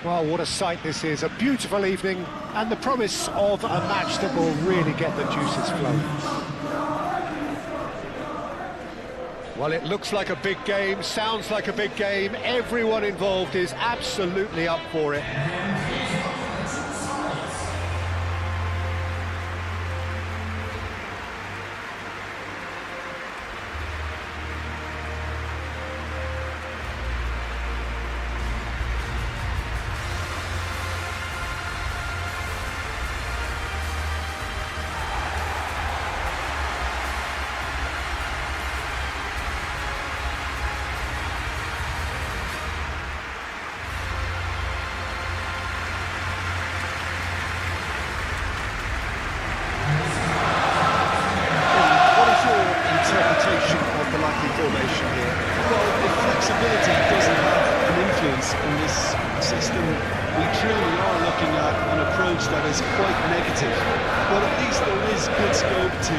Well, what a sight this is. A beautiful evening and the promise of a match that will really get the juices flowing. Well, it looks like a big game, sounds like a big game. Everyone involved is absolutely up for it. Of the likely formation here. Well, if flexibility doesn't have an influence in this system, we truly are looking at an approach that is quite negative. But at least there is good scope to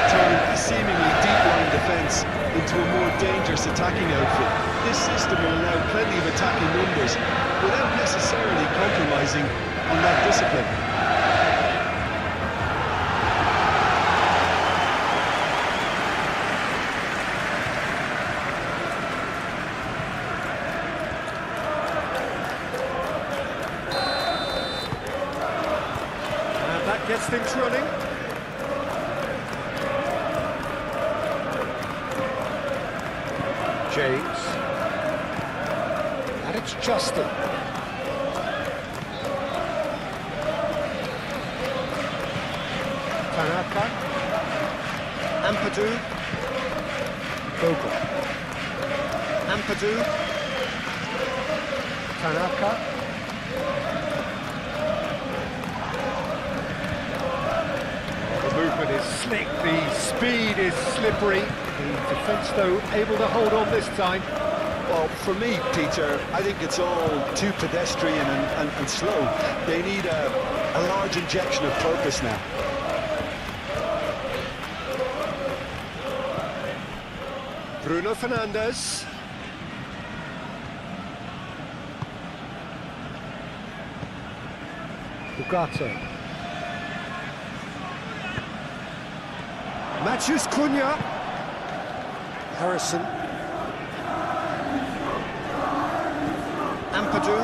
turn a seemingly deep-line defence into a more dangerous attacking outfit. This system will allow plenty of attacking numbers without necessarily compromising on that discipline. Gets things running. James. And it's Justin. Tanaka. Ampadu. Bogle. Ampadu. Tanaka. Movement is slick, the speed is slippery. The defence, though, able to hold on this time. Well, for me, Peter, I think it's all too pedestrian and slow. They need a large injection of purpose now. Bruno Fernandes. Ugarte. Matheus Cunha. Harrison. Ampadu.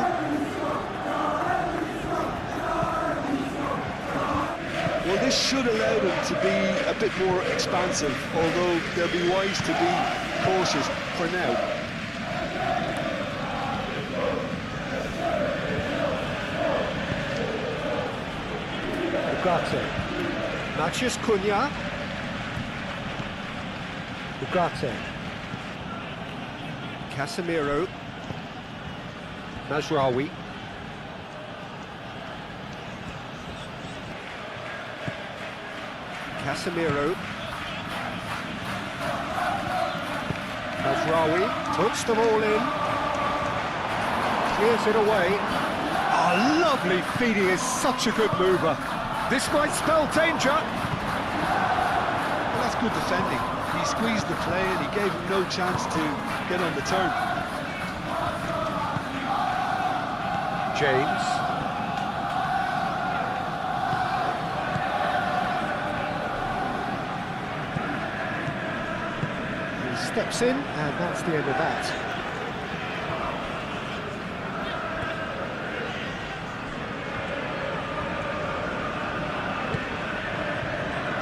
Well, this should allow them to be a bit more expansive, although they'll be wise to be cautious for now. Ugarte. Matheus Cunha. Ugarte. Casemiro. Mazraoui. Casemiro. Mazraoui puts them all in. Clears it away. Oh, lovely feed. He is such a good mover. This might spell danger. Well, that's good defending. He squeezed the play and he gave him no chance to get on the turn. James. He steps in, and that's the end of that.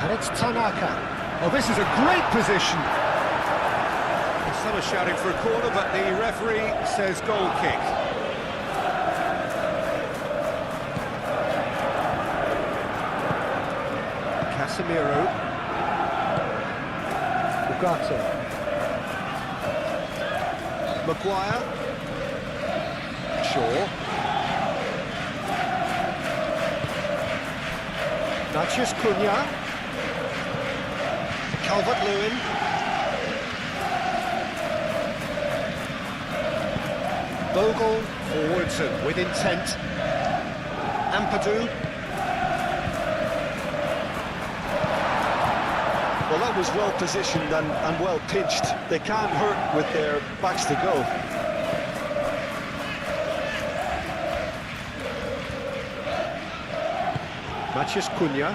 And it's Tanaka. Oh, this is a great position. Some are shouting for a corner, but the referee says goal kick. Casemiro. Ugarte. Maguire. Shaw. Matheus Cunha. Calvert-Lewin. Bogle forwards and with intent. Ampadu. Well, that was well positioned and well pitched. They can't hurt with their backs to goal. Maciej Cunha.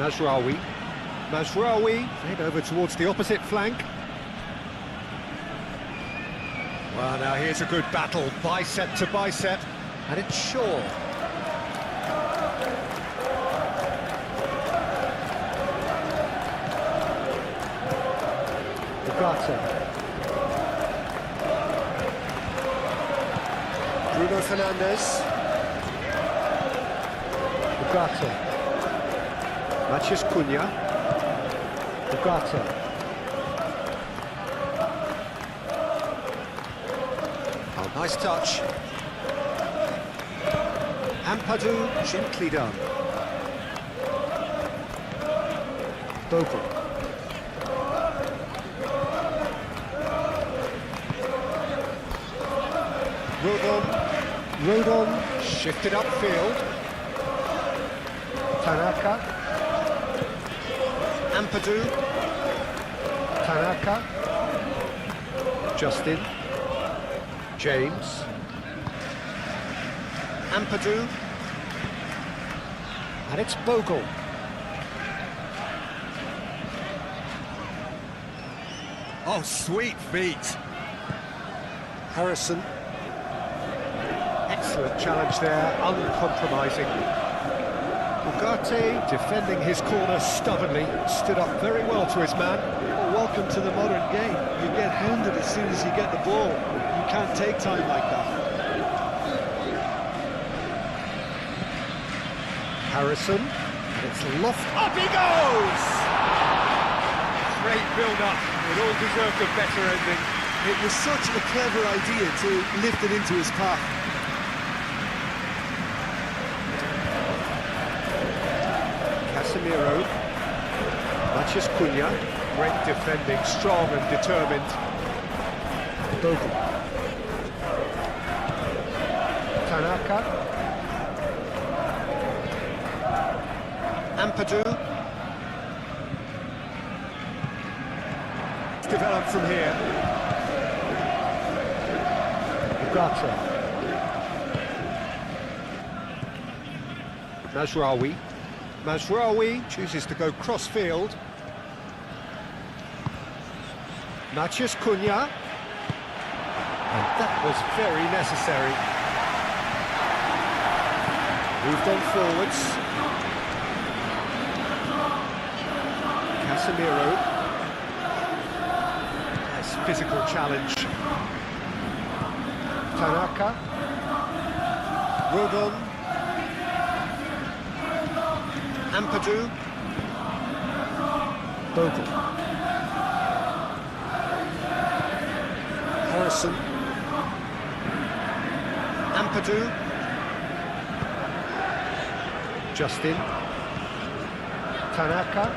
Mazraoui. Mazraoui, played over towards the opposite flank. Well, now here's a good battle, bicep to bicep, and it's Shaw. Ugarte. Bruno Fernandes. Ugarte. Maciej Cunha. Ugarte. Oh, nice touch. Ampadu, gently done. Bogle. Rodon, shifted upfield. Tanaka. Ampadu. Tanaka. Justin. James. Ampadu. And it's Bogle. Oh, sweet feet. Harrison. Excellent challenge there, uncompromising. Ugarte, defending his corner stubbornly, stood up very well to his man. Well, welcome to the modern game. You get hounded as soon as you get the ball. You can't take time like that. Harrison, and it's loft. Up he goes! Great build-up. It all deserved a better ending. It was such a clever idea to lift it into his path. Casemiro, Maciej Cunha, great defending, strong and determined. Bogle. Tanaka. Ampadu. It's developed from here. Ugarte. Mazraoui. Mazraoui chooses to go cross-field. Maciej Cunha. And that was very necessary. Moved on forwards. Casemiro. Nice physical challenge. Tanaka. Rodon. Ampadu. Bogle. Harrison. Ampadu. Justin. Tanaka.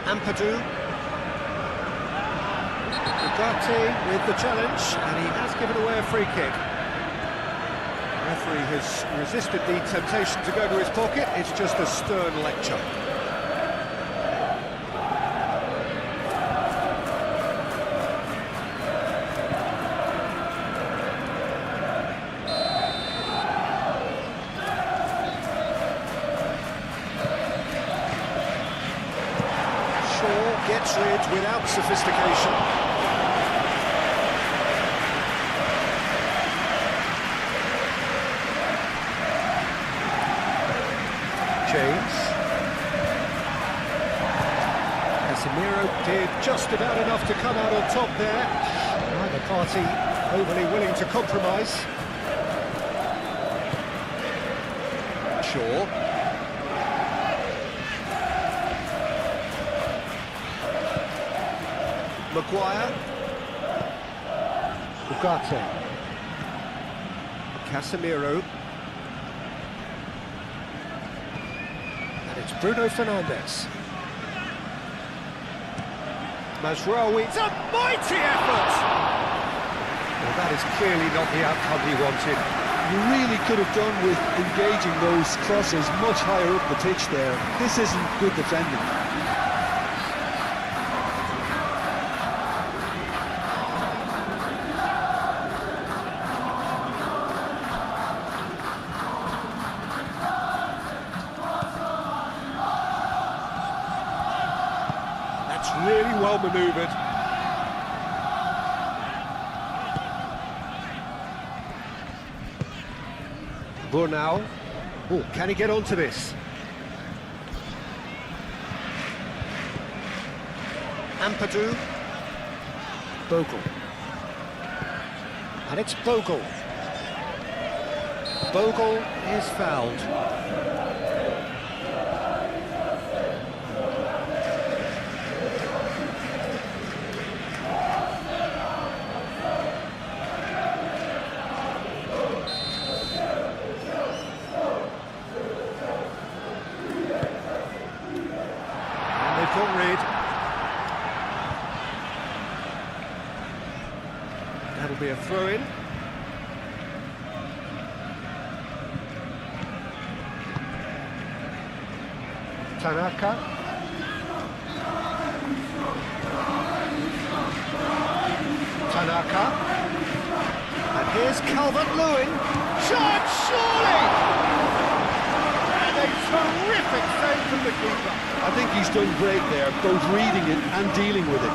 Ampadu. Ugarte with the challenge, and he has given away a free kick. The referee has resisted the temptation to go to his pocket. It's just a stern lecture. Shaw gets rid without sophistication. James. Casemiro did just about enough to come out on top there. Neither party overly willing to compromise. Shaw. Maguire. Ugarte. Casemiro. It's Bruno Fernandes. Mazraoui, it's a mighty effort! Well, that is clearly not the outcome he wanted. You really could have done with engaging those crosses much higher up the pitch there. This isn't good defending. really well manoeuvred. Burnau. Oh, can he get onto this? Ampadu. Bogle. And it's Bogle. Bogle is fouled. And they've got rid. That'll be a throw-in. Tanaka. Tanaka. And here's Calvert-Lewin. Shot, surely! And a terrific save from the keeper. I think he's done great there, both reading it and dealing with it.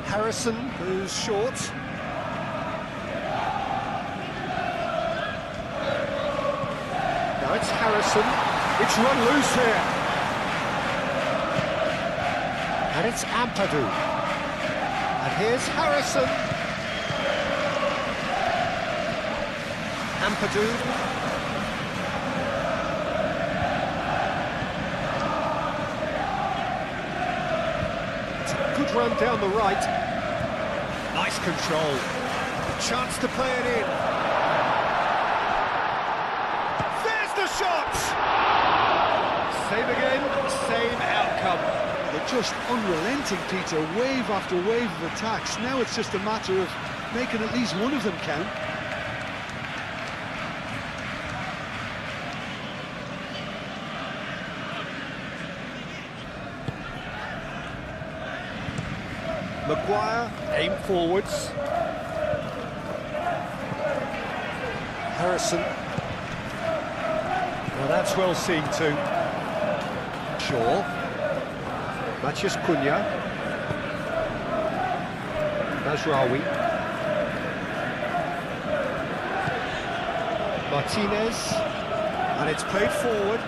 Harrison, who's short. Now it's Harrison. It's run loose here. And it's Ampadu. And here's Harrison. Ampadu. It's a good run down the right. Nice control. Chance to play it in. There's the shot! Same again, same outcome. They're just unrelenting, Peter, wave after wave of attacks. Now it's just a matter of making at least one of them count. Maguire, aim forwards. Harrison. Well, that's well seen too. Shaw. Matthias Cunha. Mazraoui. Martinez. And it's played forward.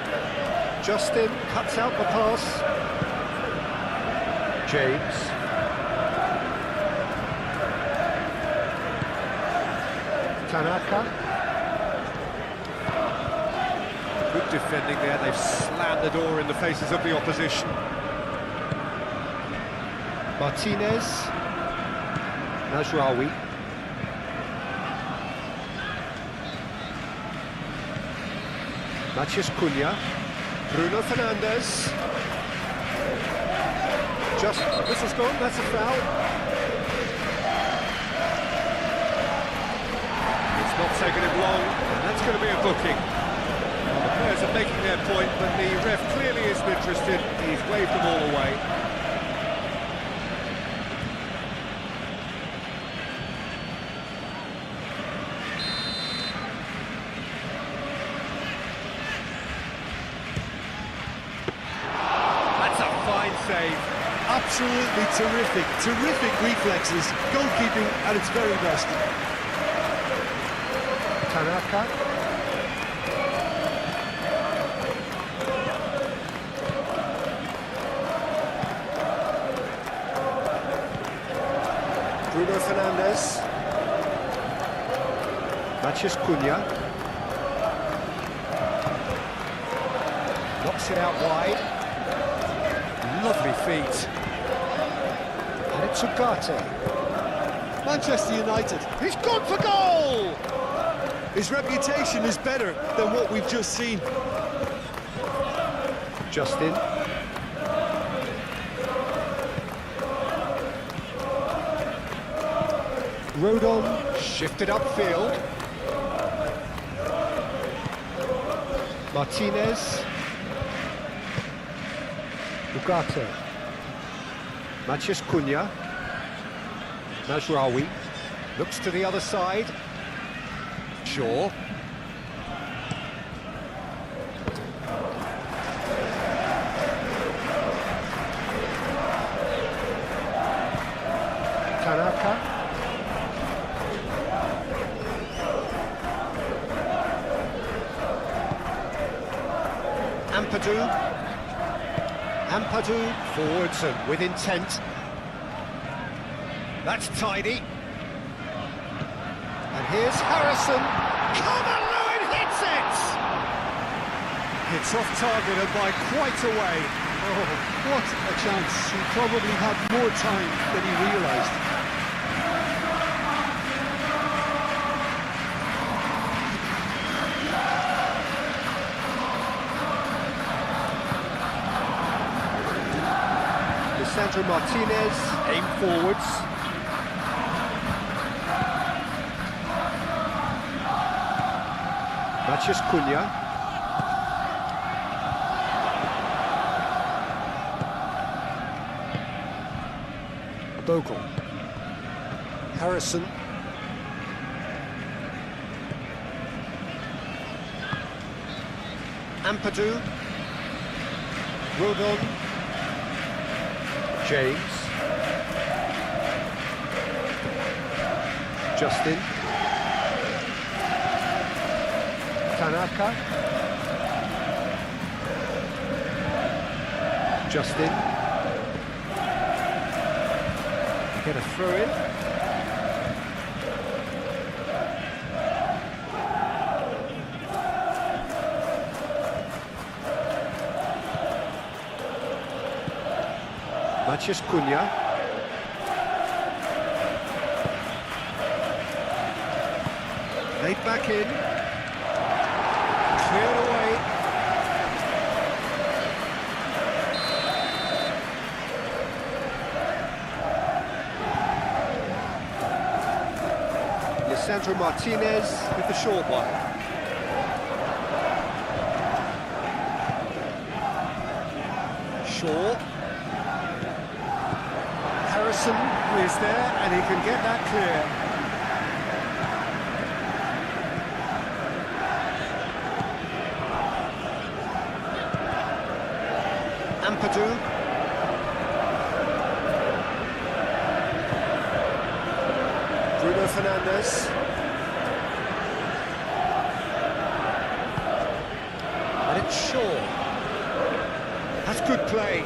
Justin cuts out the pass. James. Tanaka. Good defending there, they've slammed the door in the faces of the opposition. Martinez. Mazraoui. Matthias Cunha. Bruno Fernandes. Just, this is gone, that's a foul. Not taking him long, and that's going to be a booking. Well, the players are making their point, but the ref clearly isn't interested. He's waved them all away. That's a fine save. Absolutely terrific, terrific reflexes. Goalkeeping at its very best. Tanaka. Bruno Fernandes. Matthias Cunha. Knocks it out wide. Lovely feet. And it's Ugarte. Manchester United. He's gone for goal! His reputation is better than what we've just seen. Justin. Rodon shifted upfield. Martinez. Ugarte. Maciej Cunha. Mazraoui. Looks to the other side. Shaw. Tanaka. Ampadu forwards and with intent. That's tidy. And here's Harrison. Calvert-Lewin hits it! It's off target and by quite a way. Oh, what a chance. He probably had more time than he realised. Lisandro Martinez, aim forwards. Maciej Cunha. Bogle. Harrison. Ampadu. Rodon. James. Justin. Tanaka. Justin. Get a throw in. Maciej Cunha. Laid back in. Cleared away. Lisandro Martinez with the short one. Shaw. Harrison is there and he can get that clear. Ampadu. Bruno Fernandes. And it's Shaw. That's good play.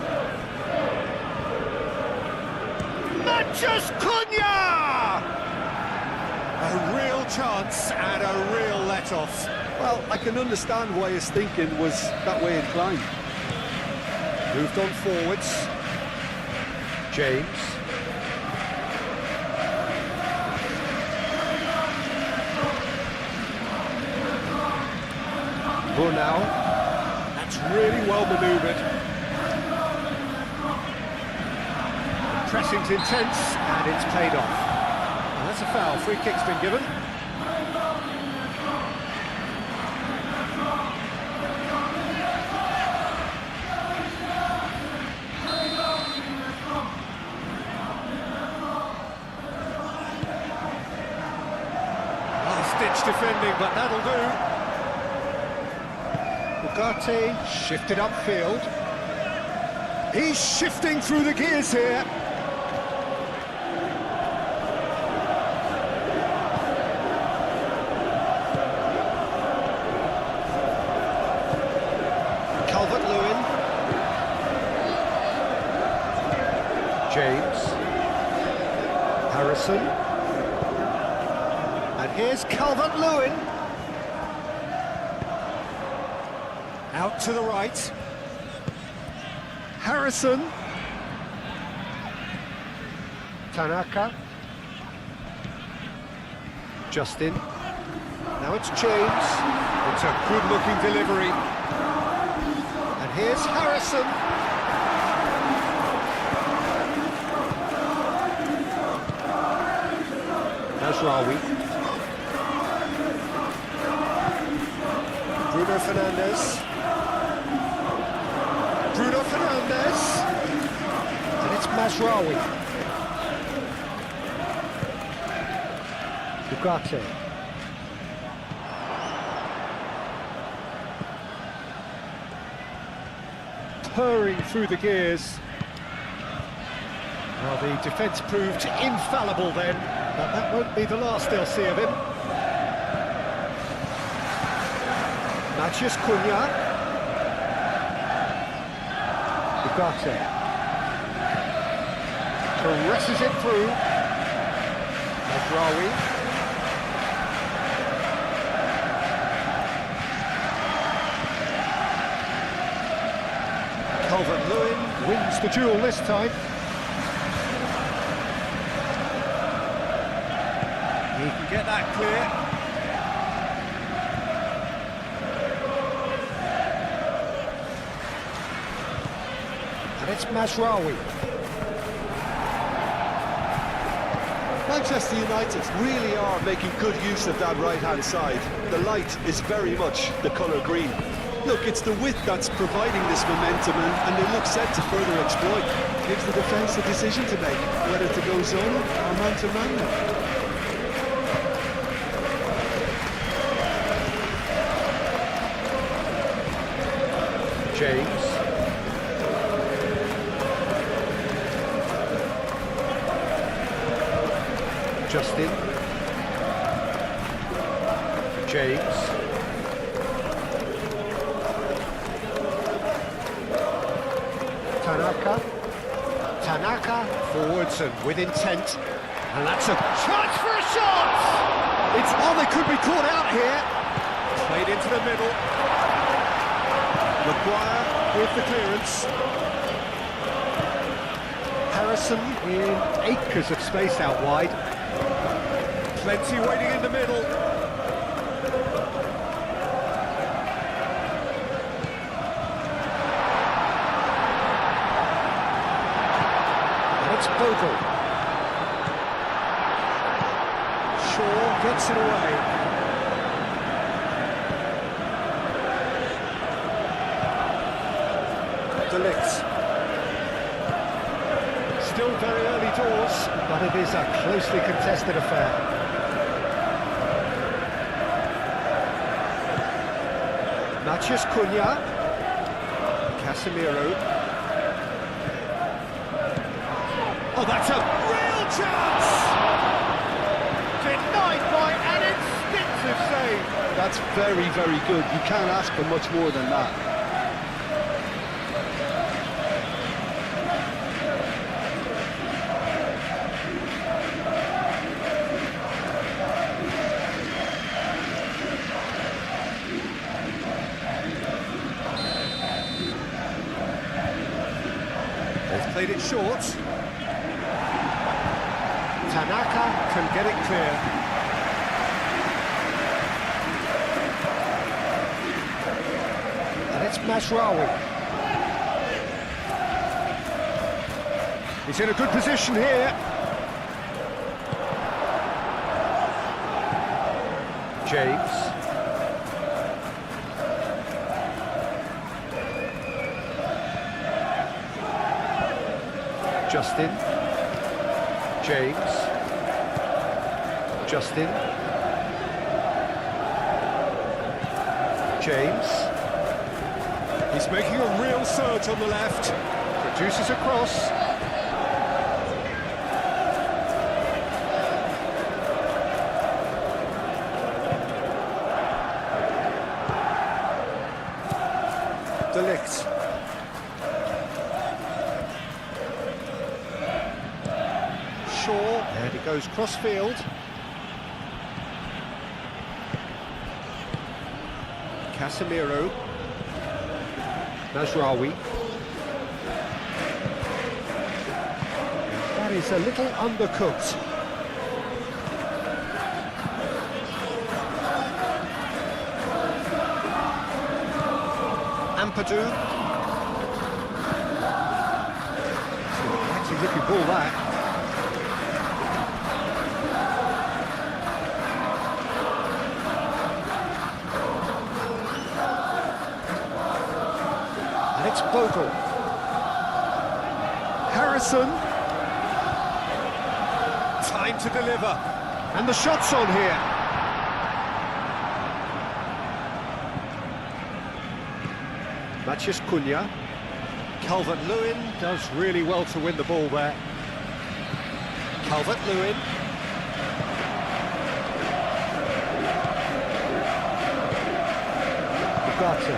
Maciej Cunha! A real chance and a real let-off. Well, I can understand why his thinking was that way inclined. Moved on forwards. James. Brunel. That's really well manoeuvred. Pressing's intense and it's paid off. And that's a foul. Free kick's been given. Last-ditch defending, but that'll do. Ugarte shifted upfield. He's shifting through the gears here. Calvert-Lewin. James. Harrison. And here's Calvert-Lewin. Out to the right. Harrison. Tanaka. Justin. Now it's James. It's a good-looking delivery. And here's Harrison. Mazraoui. Bruno Fernandes. Bruno Fernandes. And it's Mazraoui. Ugarte. Purring through the gears. Well, the defence proved infallible then, but that won't be the last they'll see of him. Matheus Cunha. Ugarte. Caresses it through. Mazraoui. Calvert-Lewin wins the duel this time. He can get that clear. And it's Mazraoui. Manchester United really are making good use of that right-hand side. The light is very much the colour green. Look, it's the width that's providing this momentum, and they look set to further exploit. Gives the defence a decision to make, whether to go zone or man-to-man now. James. Justin. James. Tanaka forwards and with intent, and that's a chance for a shot! It's on, they could be caught out here. Played into the middle. Maguire with the clearance. Harrison in acres of space out wide. Plenty waiting in the middle. Bogle. Shaw gets it away. De Ligt. Still very early doors, but it is a closely contested affair. Matheus Cunha. Casemiro. Oh, that's a real chance! Denied by an instinctive save. That's very, very good. You can't ask for much more than that. They've played it short. Tanaka can get it clear. And it's Mazraoui. He's in a good position here. James. Justin. James. Justin. James. He's making a real surge on the left. Produces a cross. De Ligt. Shaw, there he goes, cross-field. Casemiro. Mazraoui. That is a little undercooked. Ampadu. Actually, looking ball that. It's Bogle. Harrison. Time to deliver. And the shot's on here. Matthias Cunha. Calvert-Lewin does really well to win the ball there. Calvert-Lewin. Ugarte.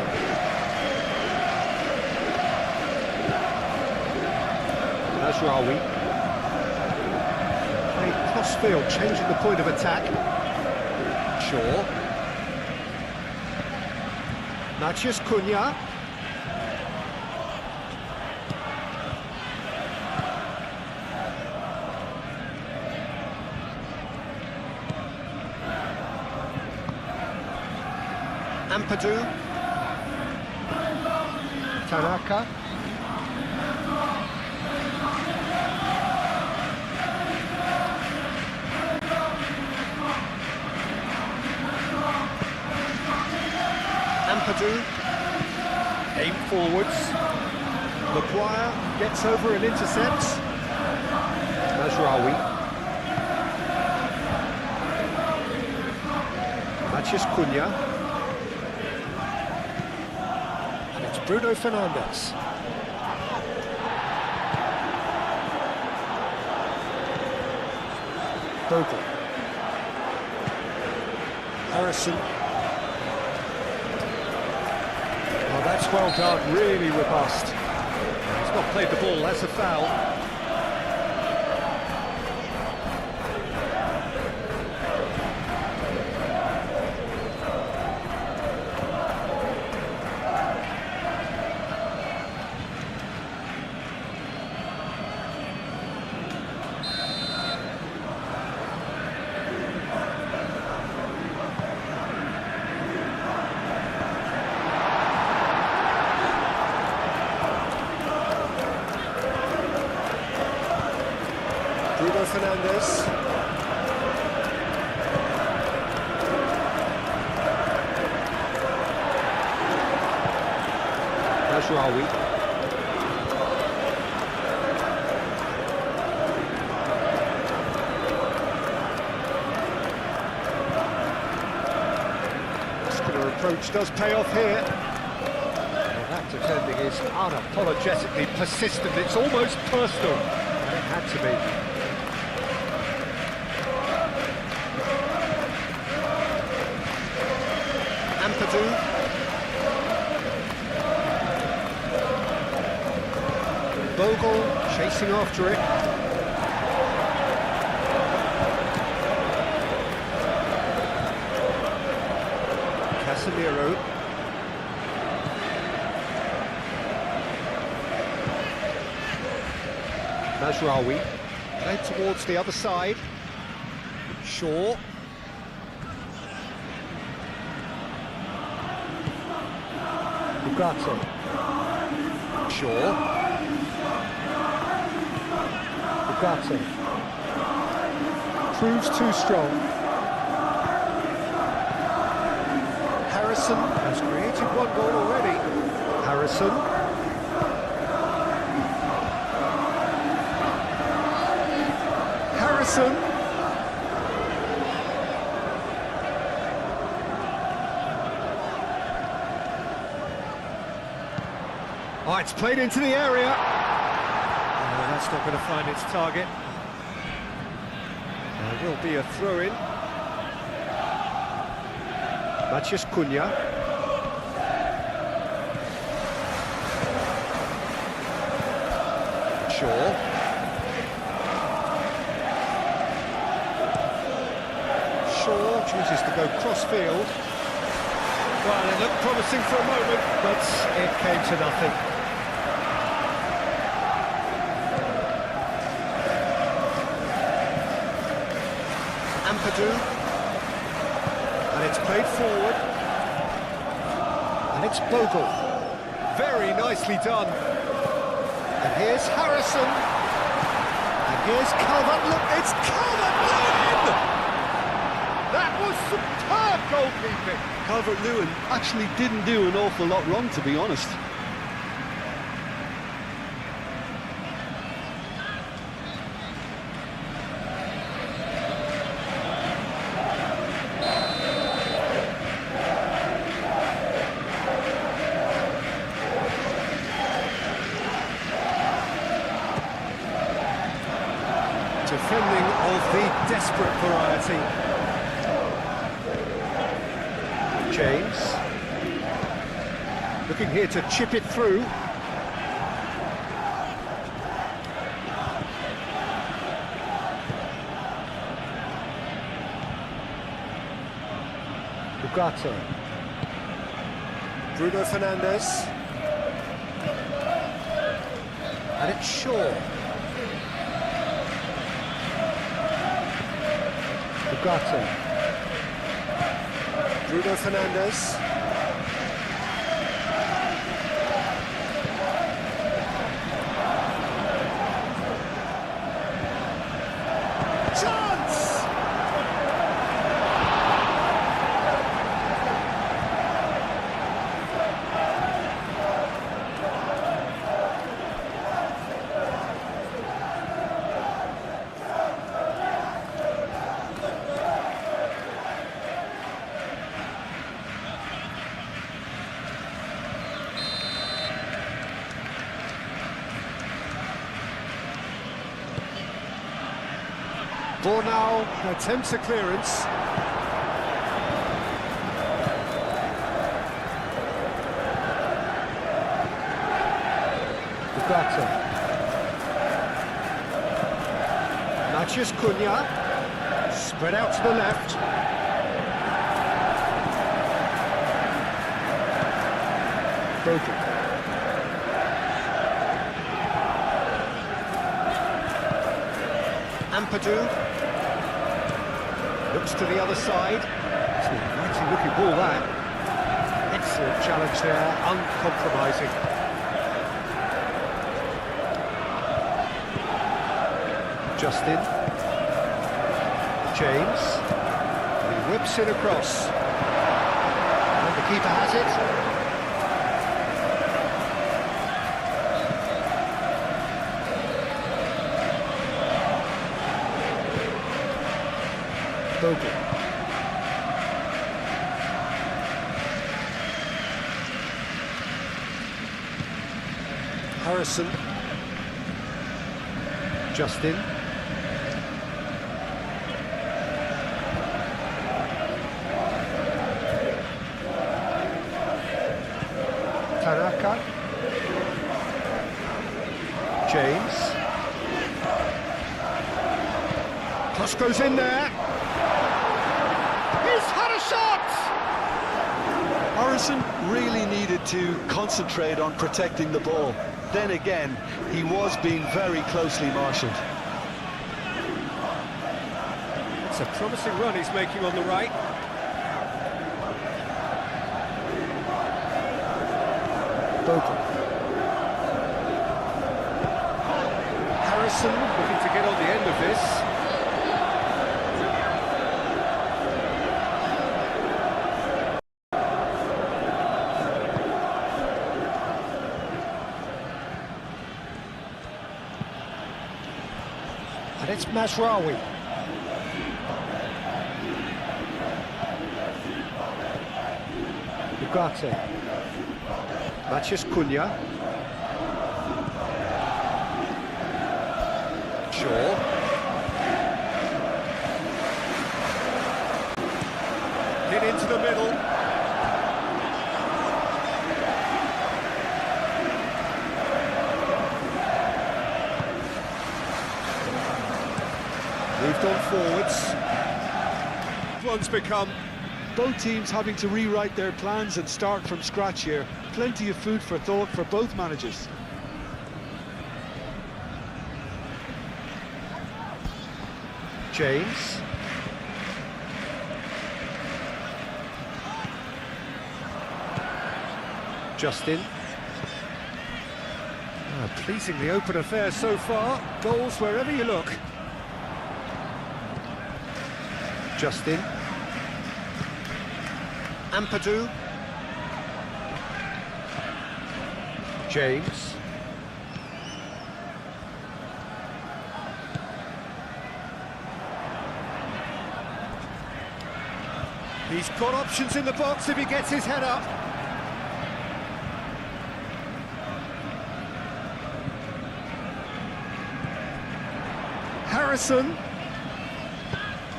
Mazraoui. Played cross-field, changing the point of attack. Shaw. Matthias Cunha. Ampadu. Tanaka. Ampadu. Aim forwards. Maguire gets over and intercepts. Mazraoui. Matthias Cunha. Bruno Fernandes. Bogle. Harrison. Oh, that's well done, really robust. He's not played the ball, that's a foul. Bruno Fernandes. Mazraoui. Muscular approach does pay off here. Well, that defending is unapologetically persistent. It's almost personal. And it had to be. Ampadu. Bogle chasing after it. Casemiro. Mazraoui. Played towards the other side. Shaw. Ugarte. Shaw. Ugarte. Proves too strong. Harrison has created one goal already. Harrison. Harrison. Oh, it's played into the area. Oh, that's not going to find its target. There will be a throw-in. Matthias Cunha. Shaw. Shaw chooses to go cross-field. Well, it looked promising for a moment, but it came to nothing. Ampadu. And it's played forward. And it's Bogle. Very nicely done. And here's Harrison. And here's Calvert-Lewin. It's Calvert-Lewin! That was superb goalkeeping. Calvert-Lewin actually didn't do an awful lot wrong, to be honest. Defending of the desperate variety. James. Looking here to chip it through. Ugarte. Bruno Fernandes. And it's Shaw. Ugarte. Bruno Fernandes. Chance! Bornau attempts a clearance. Ugarte. Matheus Cunha. Spread out to the left. Bogan. Ampadu. Looks to the other side. It's a mighty looking ball, that. Excellent challenge there, uncompromising. Justin. James. He whips it across. And the keeper has it. Bogan. Harrison. Justin. Tanaka. James. Cross goes in there. He's had a shot! Harrison really needed to concentrate on protecting the ball. Then again, he was being very closely marshalled. It's a promising run he's making on the right. Bogan. Harrison looking to get on the end of this. And it's Mazraoui. Ugarte. Matheus Cunha. Shaw. Hit into the middle. Moved on forwards. One's become. Both teams having to rewrite their plans and start from scratch here. Plenty of food for thought for both managers. James. Justin. Pleasingly open affair so far. Goals wherever you look. Justin. Ampadu. James. He's got options in the box if he gets his head up. Harrison.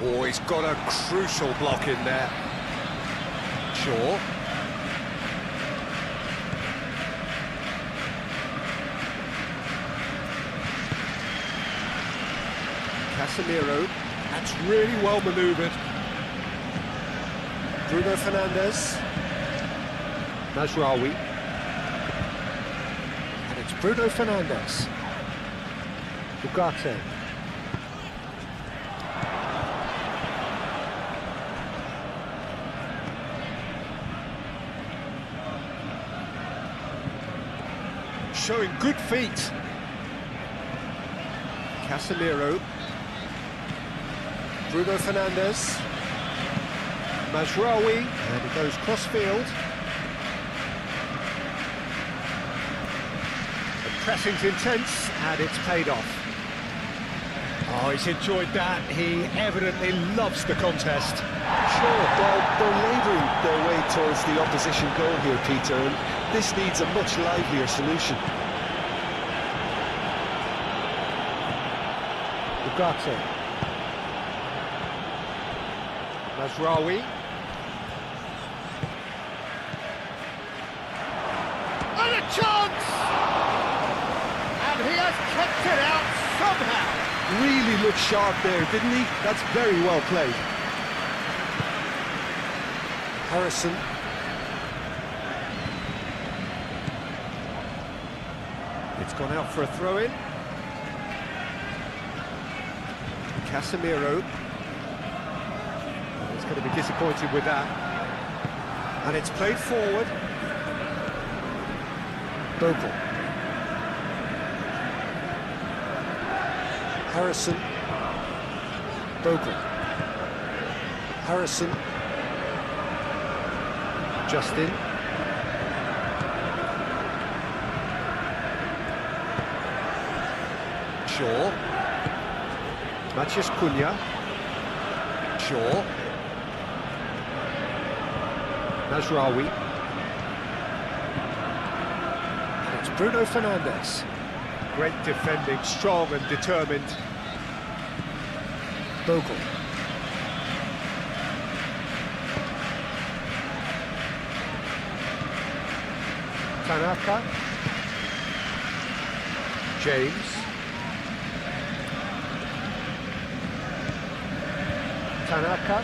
Oh, he's got a crucial block in there. Shaw. Casemiro. That's really well manoeuvred. Bruno Fernandes. Mazraoui. And it's Bruno Fernandes. Ugarte. Showing good feet. Casemiro. Bruno Fernandes. Mazraoui, and he goes cross-field. The pressing's intense, and it's paid off. Oh, he's enjoyed that. He evidently loves the contest. Sure, they're labouring their way towards the opposition goal here, Peter, and this needs a much livelier solution. Ugarte. Mazraoui. And a chance! And he has kept it out somehow. Really looked sharp there, didn't he? That's very well played. Harrison. It's gone out for a throw-in. Casemiro. He's going to be disappointed with that. And it's played forward. Bogle. Harrison. Bogle. Harrison. Justin. Shaw. Matheus Cunha. Shaw. Mazraoui. And it's Bruno Fernandes. Great defending, strong and determined. Bogle. Tanaka. James. Tanaka.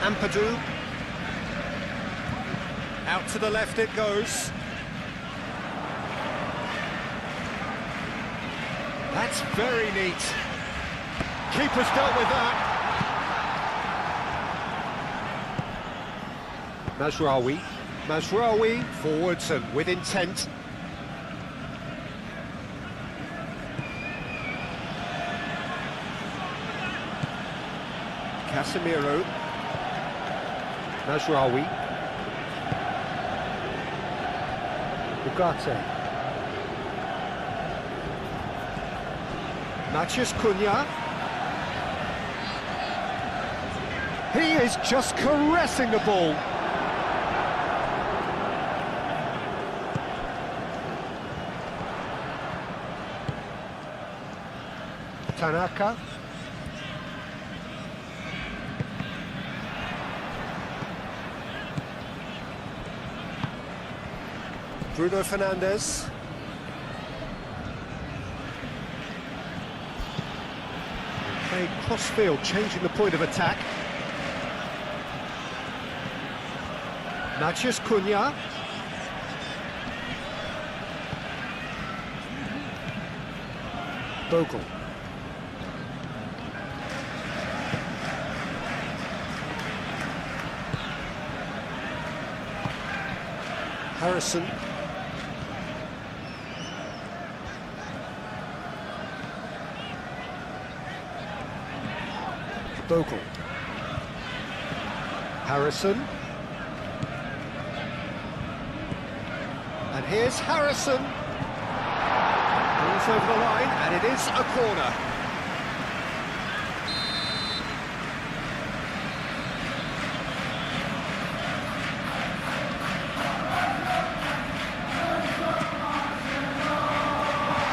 Ampadu. Out to the left it goes. That's very neat. Keeper's dealt with that. Mazraoui. Mazraoui forwards and with intent. Casemiro. Mazraoui. Ugarte. Matheus Cunha. He is just caressing the ball. Tanaka. Bruno Fernandes. Playing cross-field, changing the point of attack. Matheus Cunha. Bogle. Harrison. Bogle. Harrison. And here's Harrison. Goes over the line, and it is a corner.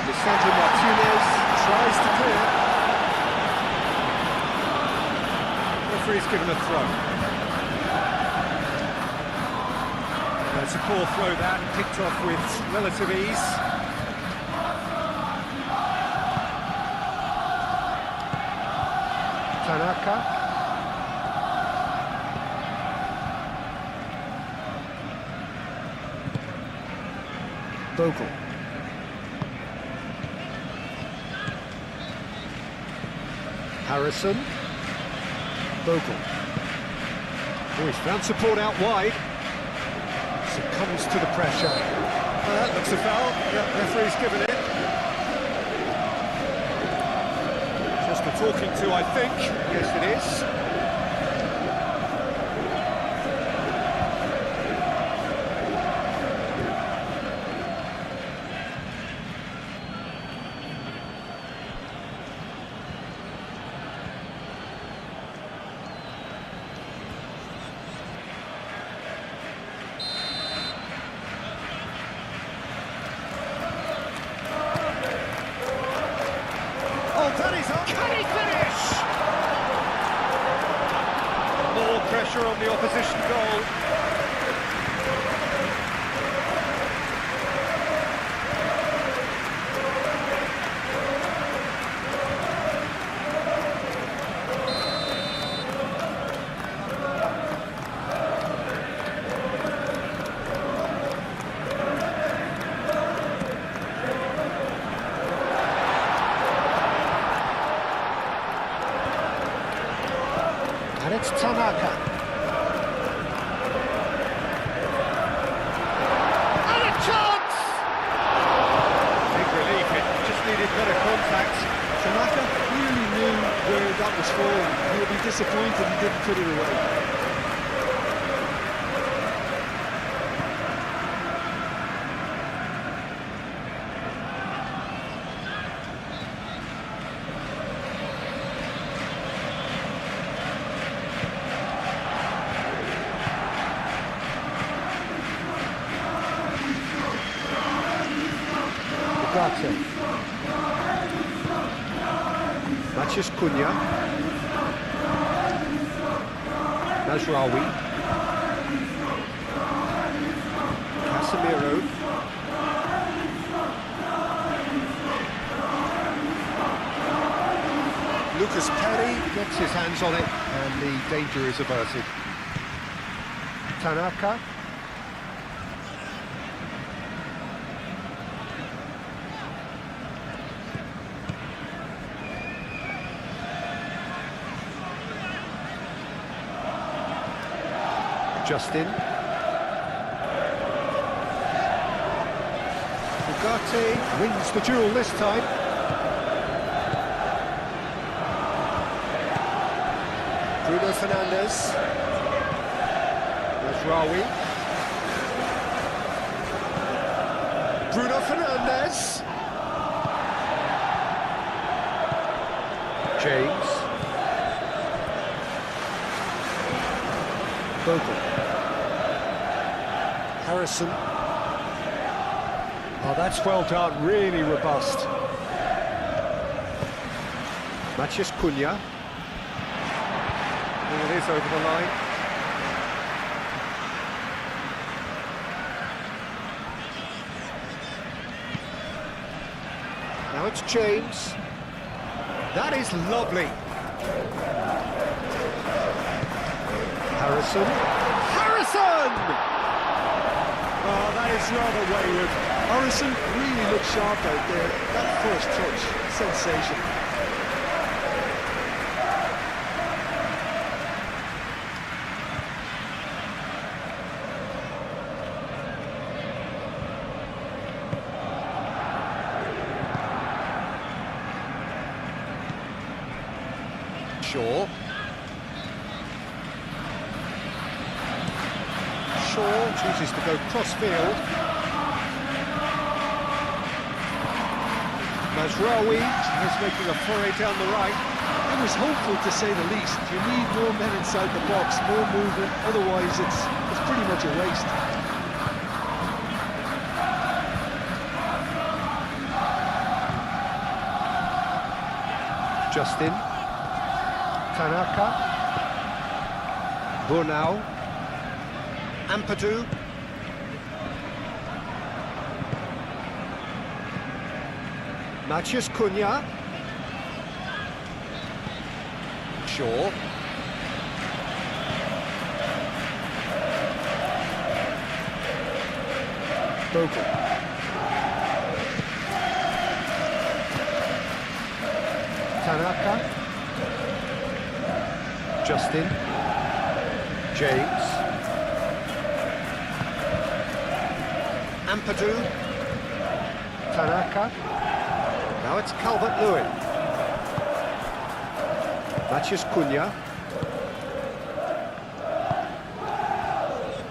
Lisandro Martinez. referee's given a throw. It's a poor throw that, picked off with relative ease. Tanaka. Bogle. Harrison. Bogle. Oh, he's found support out wide. Succumbs to the pressure. That looks a foul. Yeah, referee's given it. Just a talking to, I think. Yes, it is. Can he finish? More pressure on the opposition goal. And it's Tanaka. And a chance! Big relief, it just needed better contact. Tanaka really knew where that was falling. He'll be disappointed he didn't put it away. Mathias Cunha. Nasraoui. Casemiro. Lucas Perry gets his hands on it and the danger is averted. Tanaka. Justin. Ugarte wins the duel this time. Bruno Fernandes. Nasraoui. Bruno Fernandes. James. Bogle. Harrison. Oh, that's well done, really robust. Mathias Cunha. Oh, it is over the line. Now it's James. That is lovely. Harrison. Harrison! Oh, that is rather wayward. Harrison really looked sharp out there. That first touch, sensational. Shaw. Shaw chooses to go cross-field. Nasraoui is making a foray down the right. It was hopeful to say the least. You need more men inside the box, more movement, otherwise it's pretty much a waste. Justin. Tanaka. Burnau. Ampadu. Matheus Cunha. Shaw. Bogle. Tanaka. Justin. James. Ampadu. Tanaka. Now it's Calvert-Lewin. Matheus Cunha.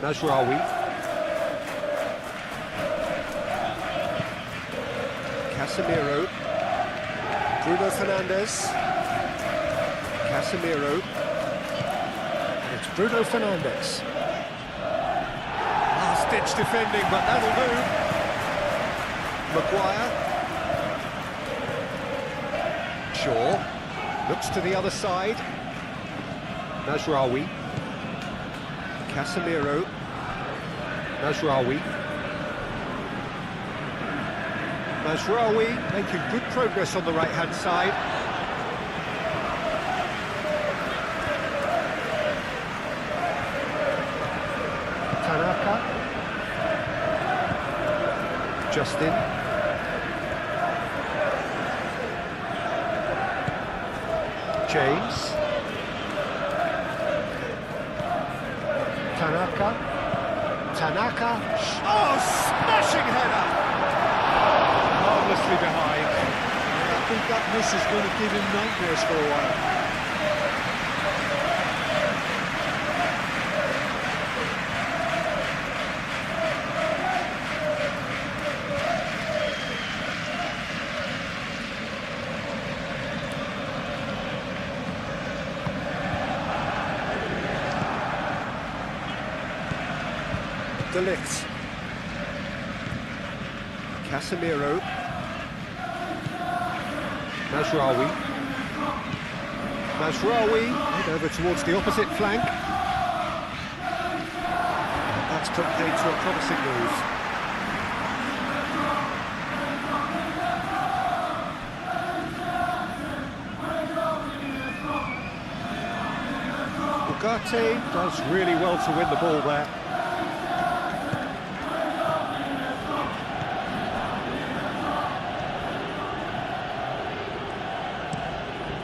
Mazraoui. Casemiro. Bruno Fernandes. Casemiro. And it's Bruno Fernandes. Last-ditch defending, but that'll do. Maguire. Shaw. Looks to the other side. Mazraoui. Casemiro. Mazraoui. Mazraoui making good progress on the right-hand side. Tanaka. Justin. James. Tanaka. Oh, smashing header! Harmlessly behind. I think that miss is going to give him nightmares for a while. De Ligt. Casemiro. Mazraoui. Mazraoui head over towards the opposite flank. That's put paid to a promising move. Ugarte does really well to win the ball there.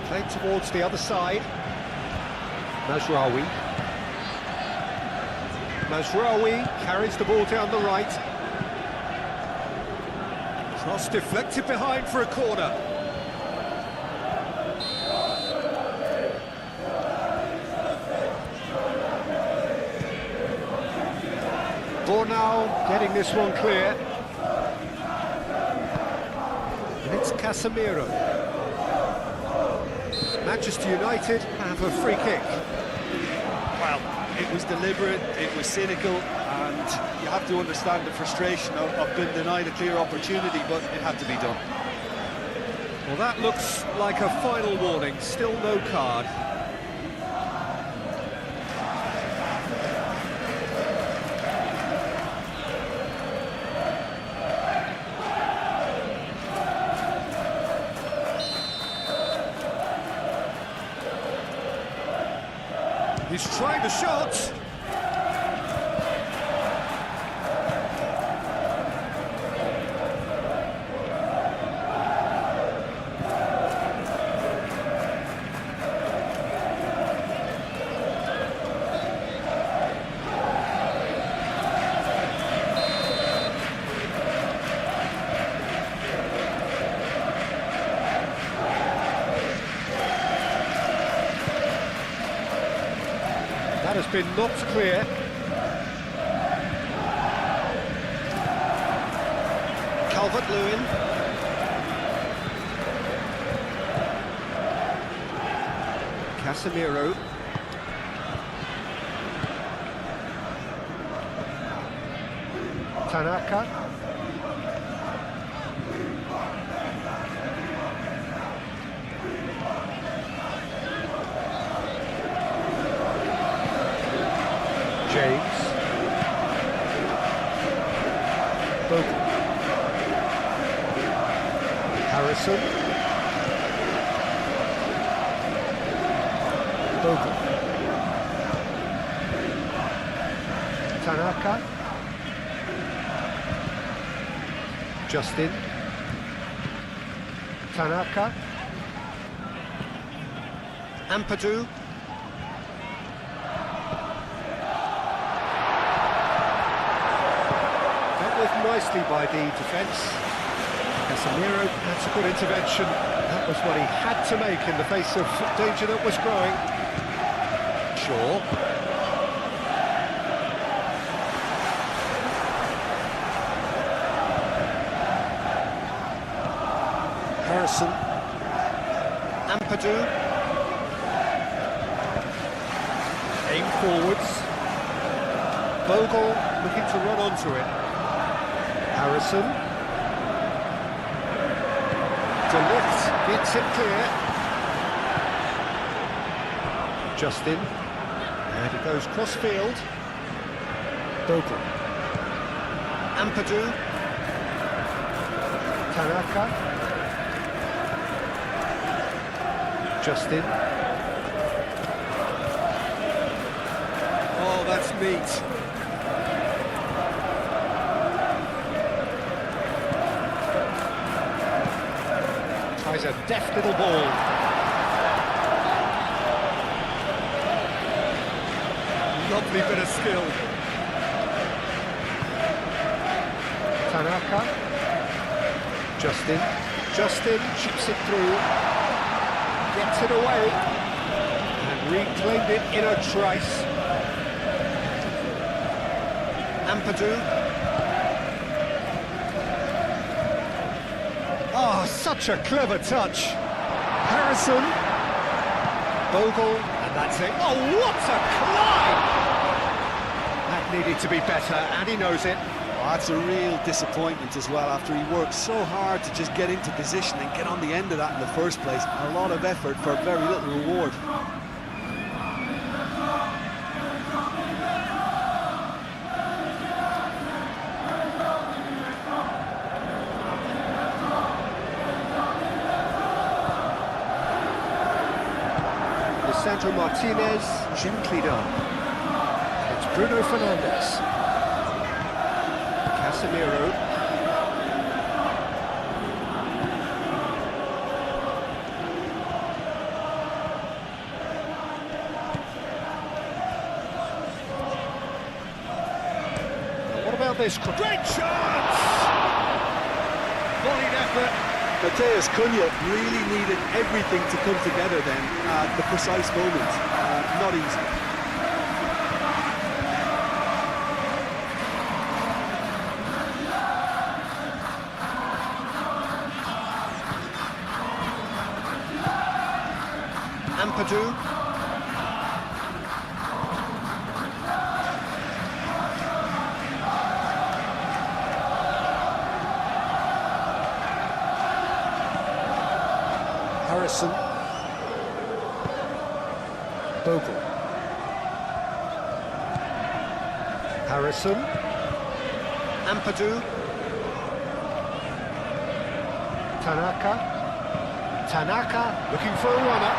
Played towards the other side. Mazraoui. Mazraoui carries the ball down the right. Cross deflected behind for a corner. Burnau getting this one clear. And it's Casemiro. Manchester United have a free kick. Well, it was deliberate, it was cynical, and you have to understand the frustration of being denied a clear opportunity, but it had to be done. Well, that looks like a final warning, still no card. He's trying the shot. That has been knocked clear. Calvert-Lewin. Casemiro. Tanaka. Harrison. Bogle. Tanaka. Justin. Tanaka. Ampadu. Dealt with nicely by the defence. Casemiro, that's a good intervention. That was what he had to make in the face of danger that was growing. Shaw. Harrison. Ampadu. Aim forwards. Bogle looking to run onto it. Harrison. To lift, gets it clear. Justin. And it goes cross-field. Bogle. Ampadu. Tanaka. Justin. Oh, that's neat. Tries a deft little ball. Lovely bit of skill. Tanaka. Justin. Justin chips it through. Gets it away. And reclaimed it in a trice. Ampadu. Oh, such a clever touch. Harrison. Bogle, and that's it. Oh, what a climb! That needed to be better, and he knows it. Oh, that's a real disappointment as well, after he worked so hard to just get into position and get on the end of that in the first place. A lot of effort for very little reward. Sandro Martinez, gently done. It's Bruno Fernandes. Casemiro. Now what about this? Great chance! Volleyed effort. Matheus Cunha really needed everything to come together then at the precise moment. Not easy. Ampadu. Harrison. Bogle. Harrison. Ampadu. Tanaka. Tanaka looking for a runner.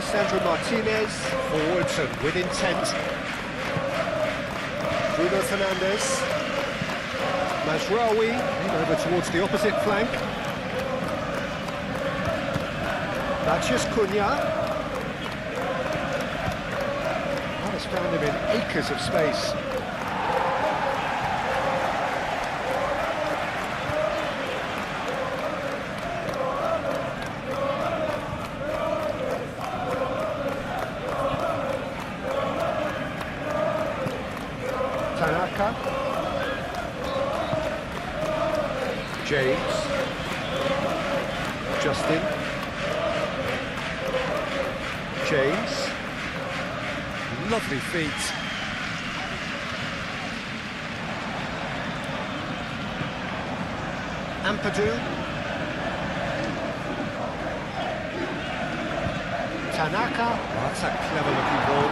Sandro Martinez, forwards and with intent. Bruno Fernandes. Mazraoui, over towards the opposite flank. Matheus Cunha. That has found him in acres of space. Tanaka. James. Justin. James. Lovely feet. Ampadu. Tanaka. Oh, that's a clever looking ball.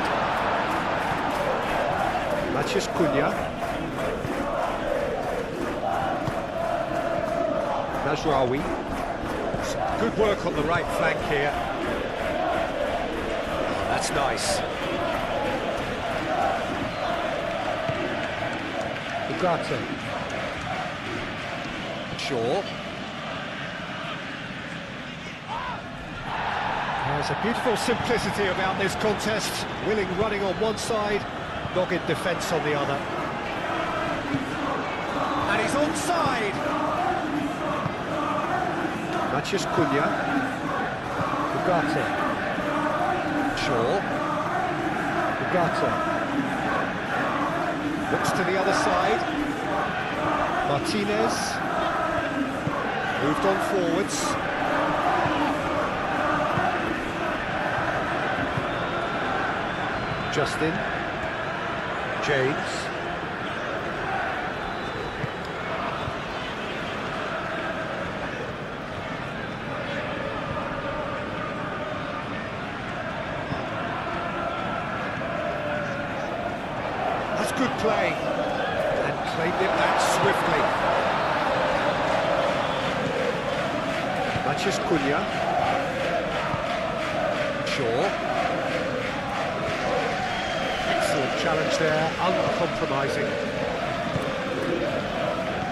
Matheus Cunha. Najraoui. Some good work on the right flank here. Oh, that's nice. Ugarte. Shaw. There's a beautiful simplicity about this contest. Willing running on one side, dogged defence on the other. And he's onside! Matheus Cunha. Ugarte. Shaw. Ugarte. Looks to the other side. Martinez. Moved on forwards. Justin. James. That's good play. And claimed it back swiftly. Matheus Cunha. Shaw. Excellent challenge there, uncompromising.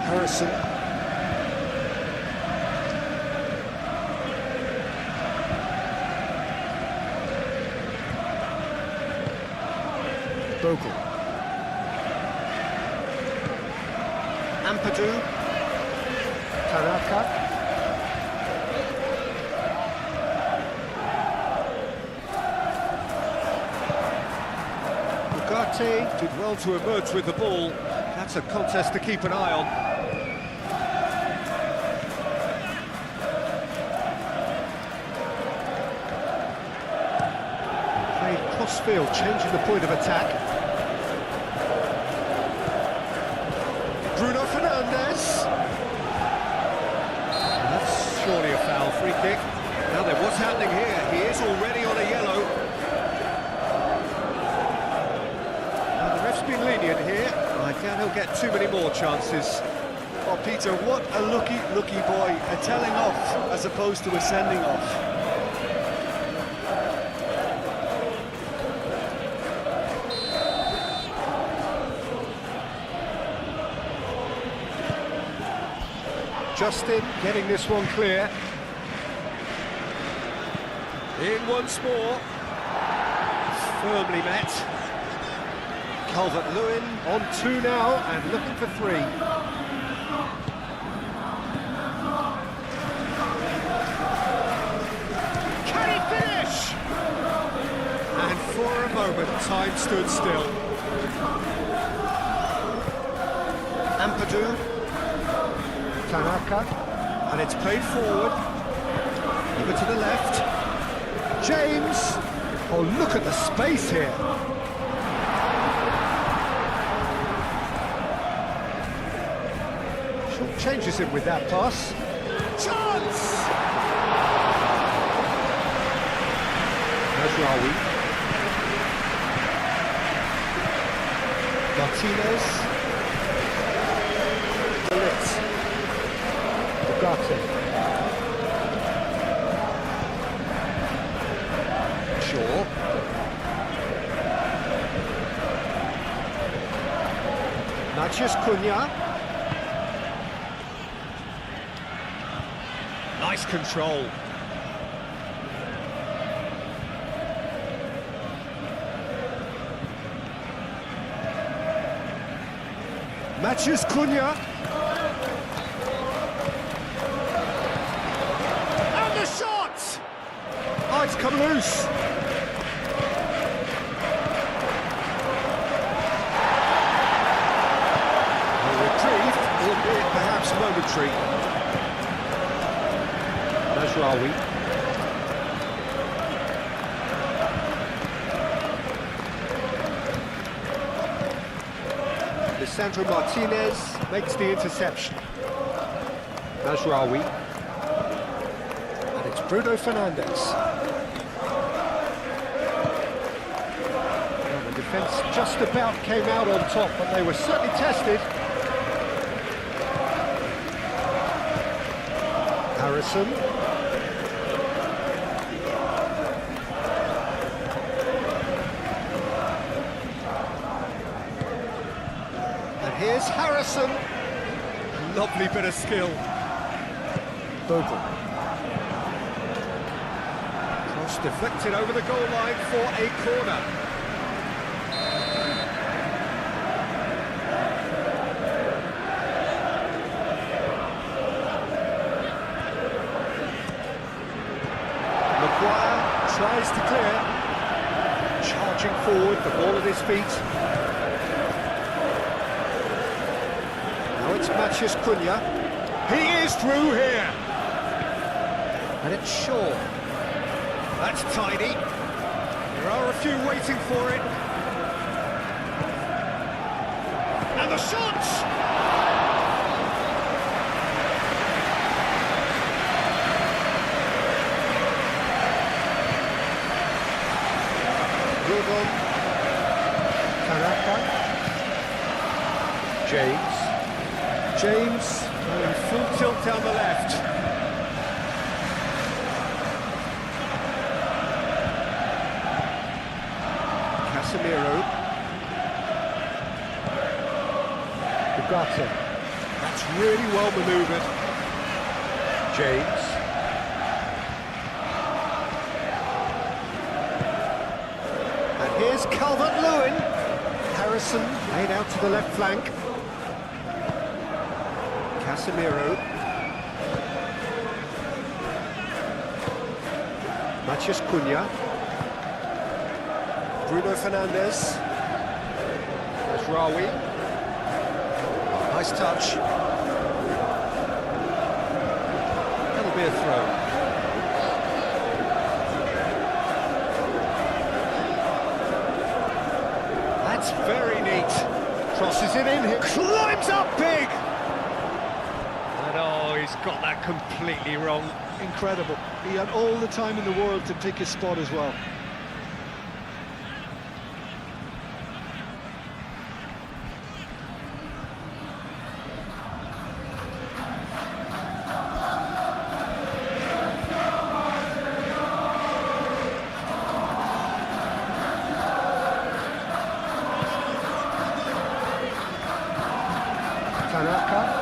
Harrison. Bogle. Ampadu. Tanaka. Ugarte did well to emerge with the ball. That's a contest to keep an eye on. Played cross-field, changing the point of attack. Bruno Fernandes. That's surely a foul, free kick. Now then, what's happening here? He is already on a yellow. Been lenient here. I doubt he'll get too many more chances. Oh, Peter, what a lucky boy. A telling off as opposed to a sending off. Justin getting this one clear. In once more. Firmly met. Calvert-Lewin on 2 now and looking for 3. Can he finish? And for a moment, time stood still. Ampadu. Tanaka. And it's played forward. Over to the left. James. Oh, look at the space here. Changes him with that pass. Chance! Najraoui. Martinez. Blitz. Ugarte. Shaw. Matheus Cunha. Nice control. Matheus Cunha. And the shot! Oh, it's come loose. A reprieve, albeit perhaps momentary. Najraoui. Lisandro Martinez makes the interception. Najraoui. And it's Bruno Fernandes. just about came out on top, but they were certainly tested. Harrison. And here's Harrison. Lovely bit of skill. Bogle. Cross deflected over the goal line for a corner. Tries to clear, charging forward, the ball at his feet. Now it's Matheus Cunha. He is through here. And it's Shaw. That's tidy. There are a few waiting for it. And the shots! James going full tilt down the left. Casemiro. Ugarte. That's really well manoeuvred. James. And here's Calvert-Lewin. Harrison laid out to the left flank. Casemiro. Matheus Cunha. Bruno Fernandes. There's Rawi. Nice touch. That'll be a throw. That's very neat. Crosses it in here. Climbs up big! He's got that completely wrong. Incredible. He had all the time in the world to pick his spot as well. Tanaka.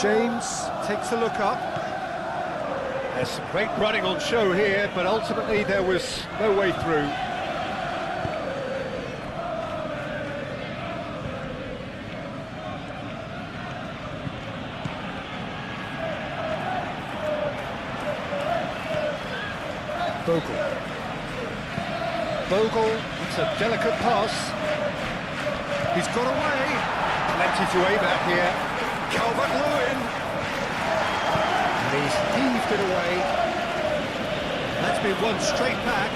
James takes a look up. There's some great running on show here, but ultimately there was no way through. Bogle, it's a delicate pass. He's got away. Plenty to aim at here. Calvert-Lewin. And he's heaved it away. That's been won straight back.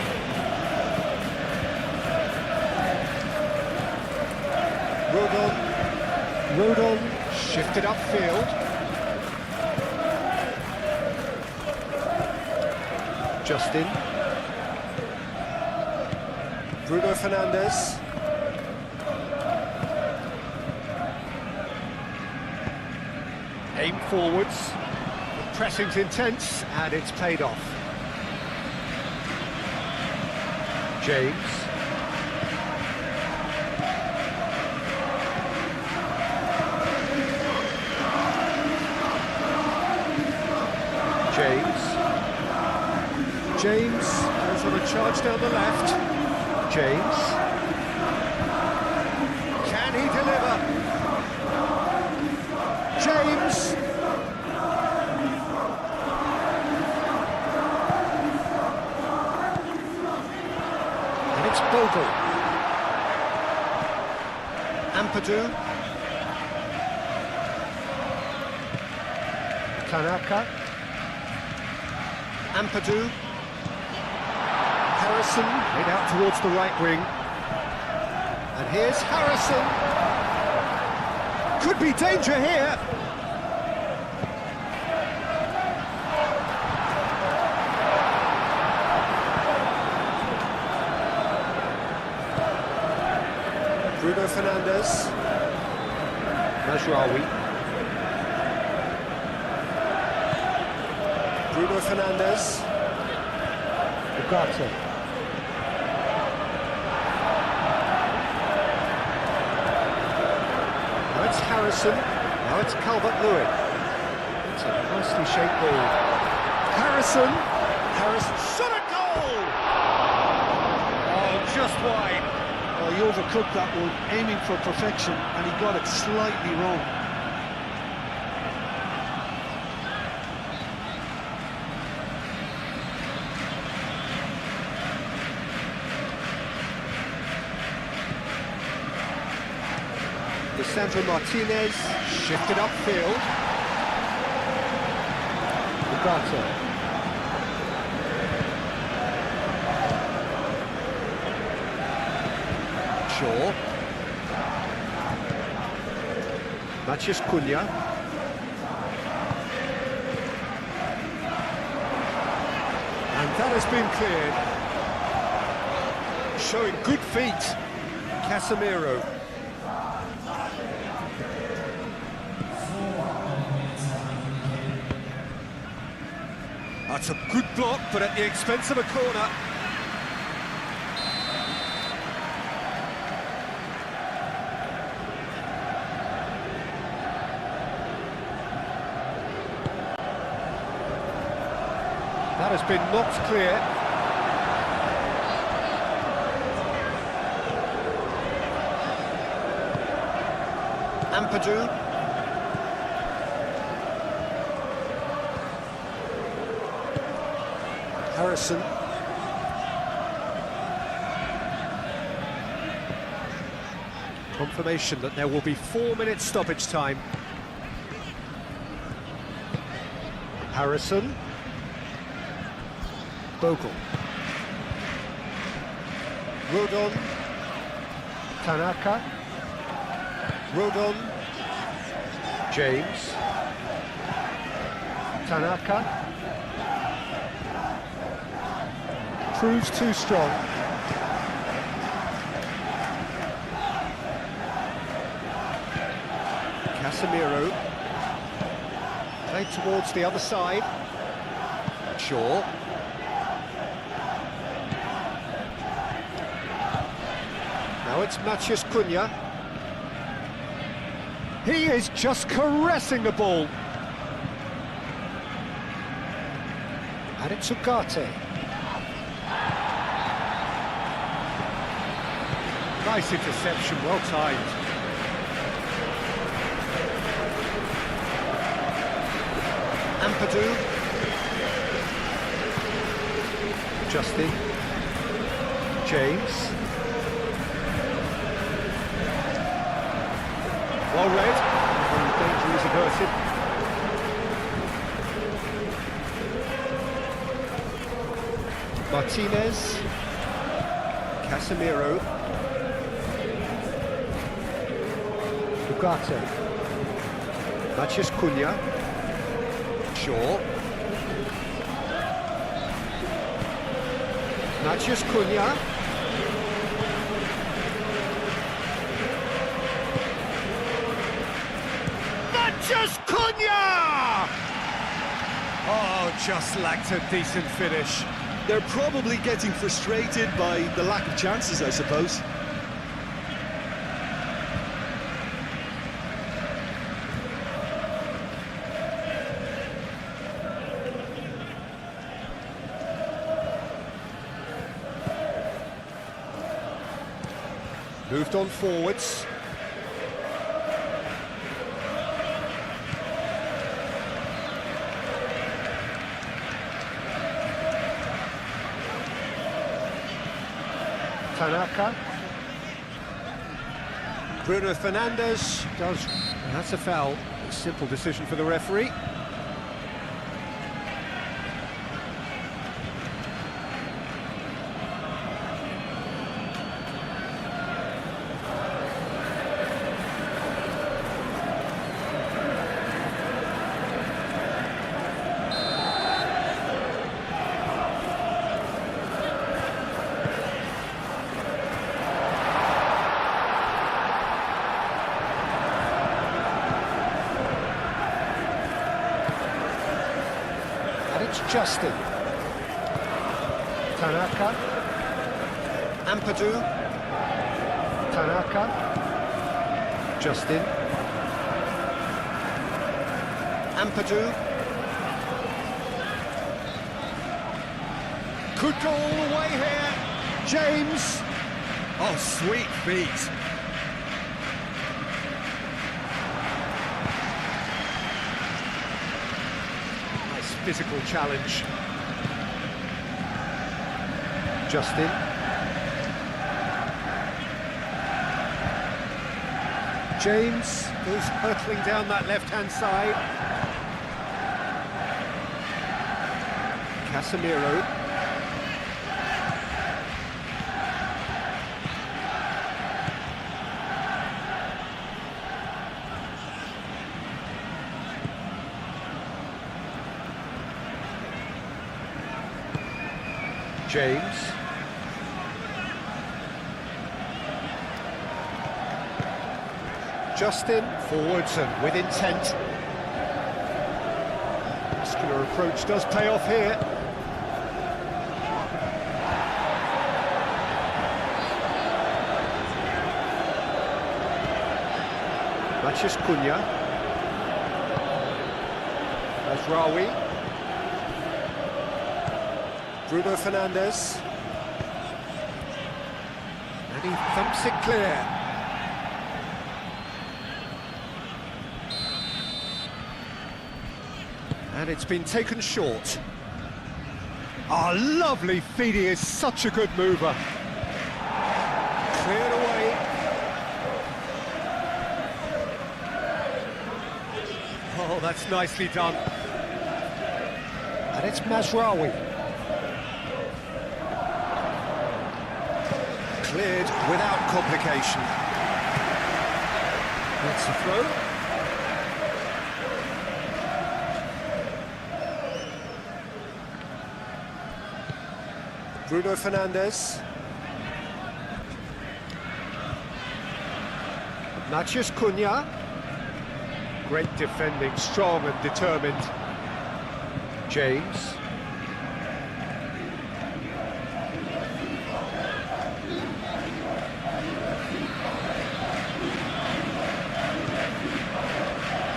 Rodon shifted upfield. Justin. Bruno Fernandes. Aim forwards, the pressing's intense, and it's paid off. James. James goes on a charge down the left. James. Can he deliver? James. And it's Bogle. Ampadu. Tanaka. Ampadu. Harrison, made out towards the right wing. And here's Harrison. Could be danger here. Bruno Fernandes. Majraoui. Bruno Fernandes. Ugarte. Now it's Harrison. Now it's Calvert-Lewin. It's a nicely shaped ball. Harrison. Harrison shot a goal! Oh, just wide. Oh, he overcooked that one, aiming for perfection, and he got it slightly wrong. Lisandro Martinez shifted upfield. Ugarte. Shaw. Matheus Cunha. And that has been cleared. Showing good feet. Casemiro. That's a good block, but at the expense of a corner. That has been knocked clear. Ampadu. Harrison. Confirmation that there will be 4 minutes stoppage time. Harrison. Bogle. Rodon. Tanaka. Rodon. James. Tanaka. Proves too strong. Casemiro. Played towards the other side. Shaw. Now it's Matheus Cunha. He is just caressing the ball. And it's Ugarte. Nice interception, well timed. Ampadu. Justin. James. Well read. And the danger is averted. Martinez. Casemiro. Ugarte. Matheus Cunha. Shaw. Matheus Cunha. Matheus Cunha! Oh, just lacked a decent finish. They're probably getting frustrated by the lack of chances, I suppose. Moved on forwards. Tanaka. Bruno Fernandes does. That's a foul. A simple decision for the referee. It's Justin. Tanaka. Ampadu. Tanaka. Justin. Ampadu. Could go all the way here. James. Oh, sweet feet. Nice physical challenge. Justin. James goes hurtling down that left-hand side. Casemiro. James. Justin, forwards and with intent. Muscular approach does pay off here. Mathias Cunha. Mazraoui. Bruno Fernandes. And he thumps it clear. And it's been taken short. Oh, lovely feed, he is such a good mover. Cleared away. Oh, that's nicely done. And it's Mazraoui. Cleared without complication. That's a throw. Bruno Fernandes. Mathias Cunha. Great defending, strong and determined. James.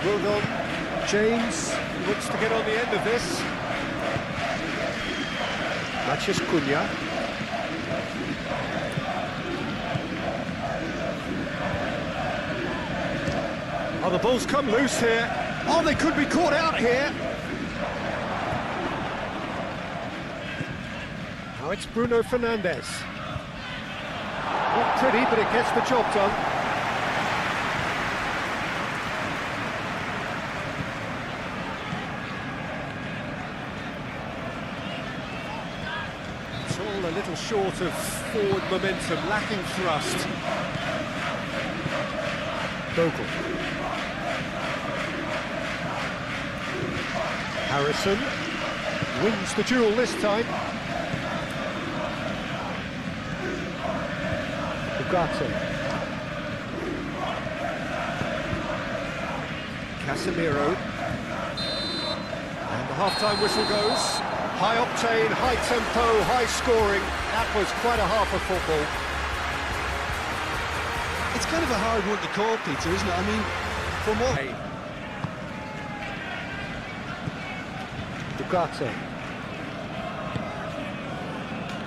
Rodon. James looks to get on the end of this. Mathias Cunha. Oh, the ball's come loose here. Oh, they could be caught out here. Now it's Bruno Fernandes. Not pretty, but it gets the job done. It's all a little short of forward momentum, lacking thrust. Vogel. Harrison wins the duel this time. Ugarte. Casemiro. And the half-time whistle goes. High octane, high tempo, high scoring. That was quite a half of football. It's kind of a hard one to call, Peter, isn't it? I mean, from what... Ugarte.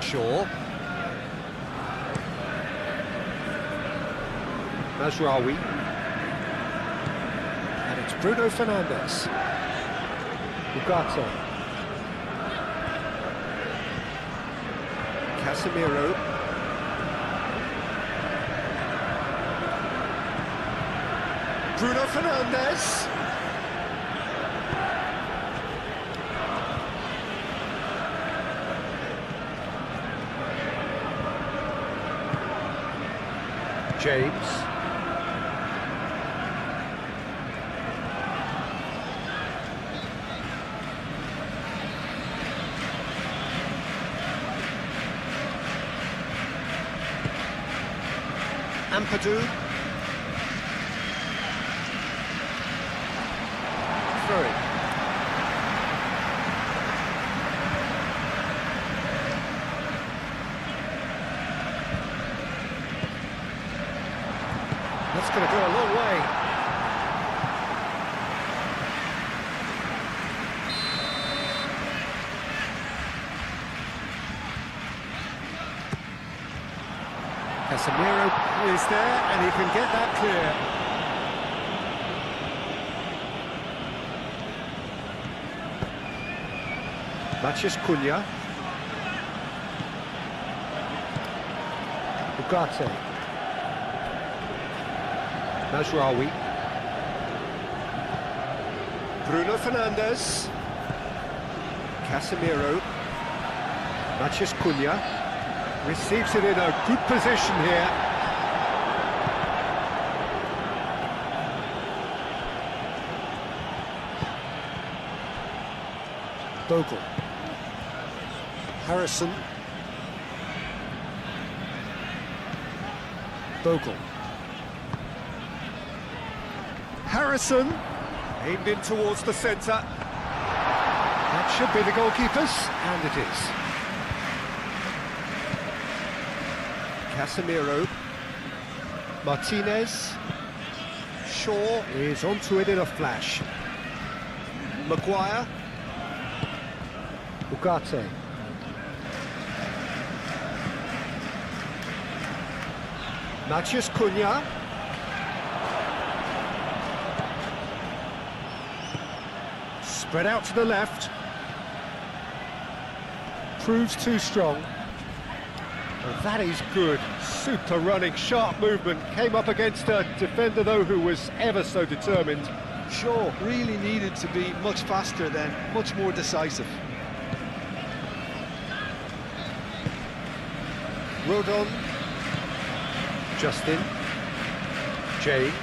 Shaw. Mazraoui. And it's Bruno Fernandes. Ugarte. Casemiro. Bruno Fernandes. James. Ampadu. Throw it. That's going to go a long way. Casemiro is there, and he can get that clear. Matheus Cunha. Ugarte. Mazraoui. Bruno Fernandes. Casemiro. Matheus Cunha. Receives it in a good position here. Bogle. Harrison. Bogle. Harrison. Aimed in towards the centre. That should be the goalkeeper's, and it is. Casemiro. Martinez. Shaw is onto it in a flash. Maguire. Ugarte. Matheus Cunha. Spread out to the left. Proves too strong. Well, that is good. Super running, sharp movement. Came up against a defender, though, who was ever so determined. Shaw really needed to be much faster then, much more decisive. Rodon. Justin. James.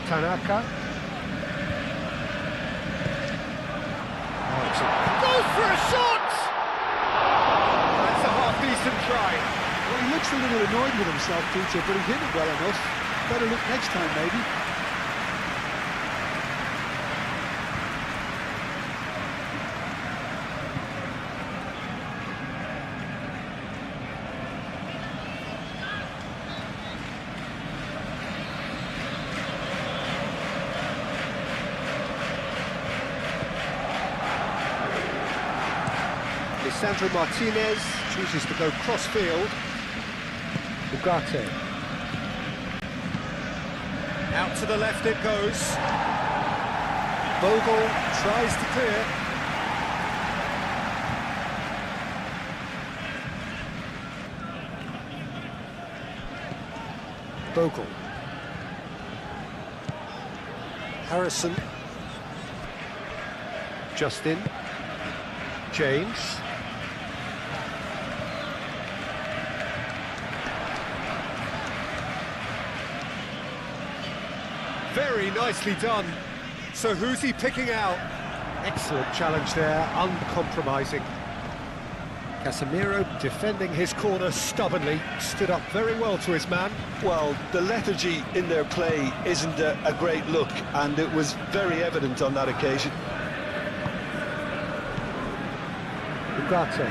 Tanaka. Goes for a shot! That's a half-decent try. Well, he looks a little annoyed with himself, Peter, but he hit it well enough. Better look next time, maybe. Sandro Martinez chooses to go cross-field. Ugarte. Out to the left it goes. Bogle tries to clear. Bogle. Harrison. Justin. James. Very nicely done. So who's he picking out? Excellent challenge there, uncompromising. Casemiro defending his corner stubbornly, stood up very well to his man. Well, the lethargy in their play isn't a great look, and it was very evident on that occasion. Ugarte.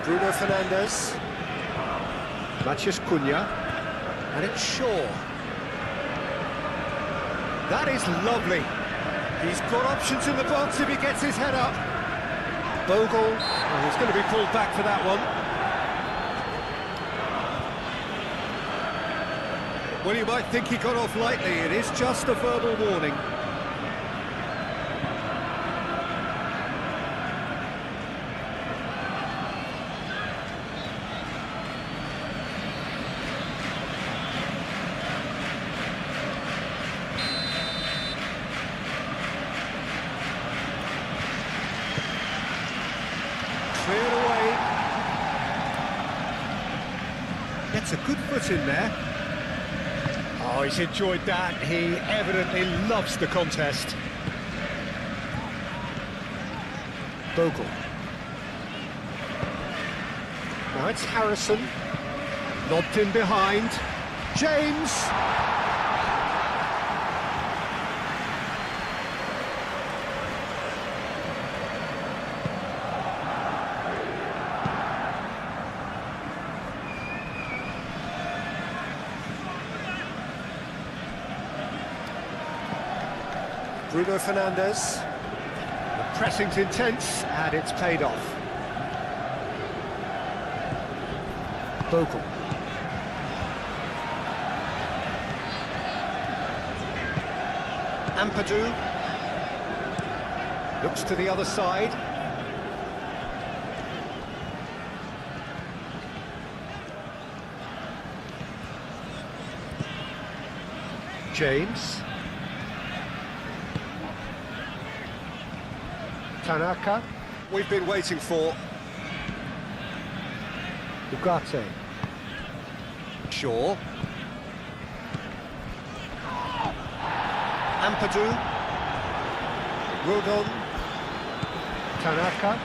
Bruno Fernandes. Matheus Cunha. And it's Shaw. That is lovely. He's got options in the box if he gets his head up. Bogle, well, he's going to be pulled back for that one. Well, you might think he got off lightly. It is just a verbal warning. Cleared away. Gets a good foot in there. Oh, he's enjoyed that. He evidently loves the contest. Bogle. Now it's Harrison. Lobbed in behind. James. Bruno Fernandes. The pressing's intense, and it's paid off. Bogle. Ampadu. Looks to the other side. James. Tanaka. We've been waiting for. Ugarte. Shaw. Ampadu. Rodon. Tanaka.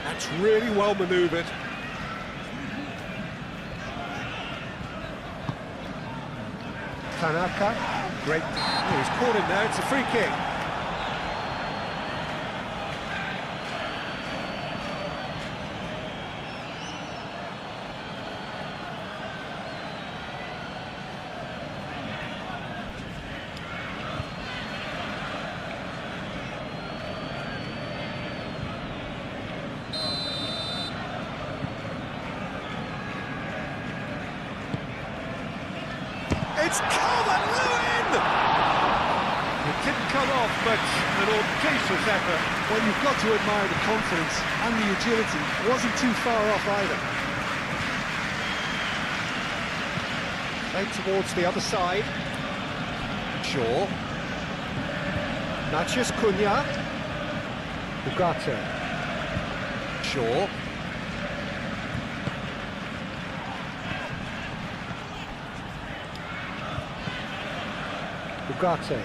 That's really well manoeuvred. Tanaka, great. Oh, he's caught him there, it's a free kick. It's Calvert-Lewin! It didn't come off, but an audacious effort. Well, you've got to admire the confidence and the agility. It wasn't too far off either. Played towards the other side. Shaw. Natchez Cunha. Ugarte. Shaw. Ugarte.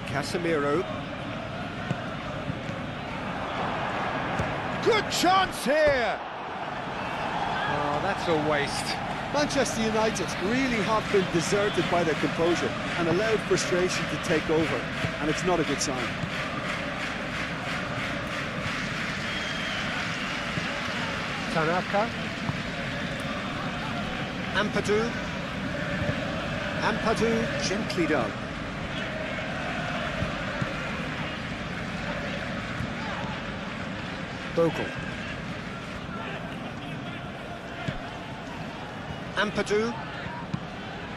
Casemiro. Good chance here! Oh, that's a waste. Manchester United really have been deserted by their composure and allowed frustration to take over, and it's not a good sign. Tanaka. Ampadu. Ampadu, gently done. Bogle. Ampadu.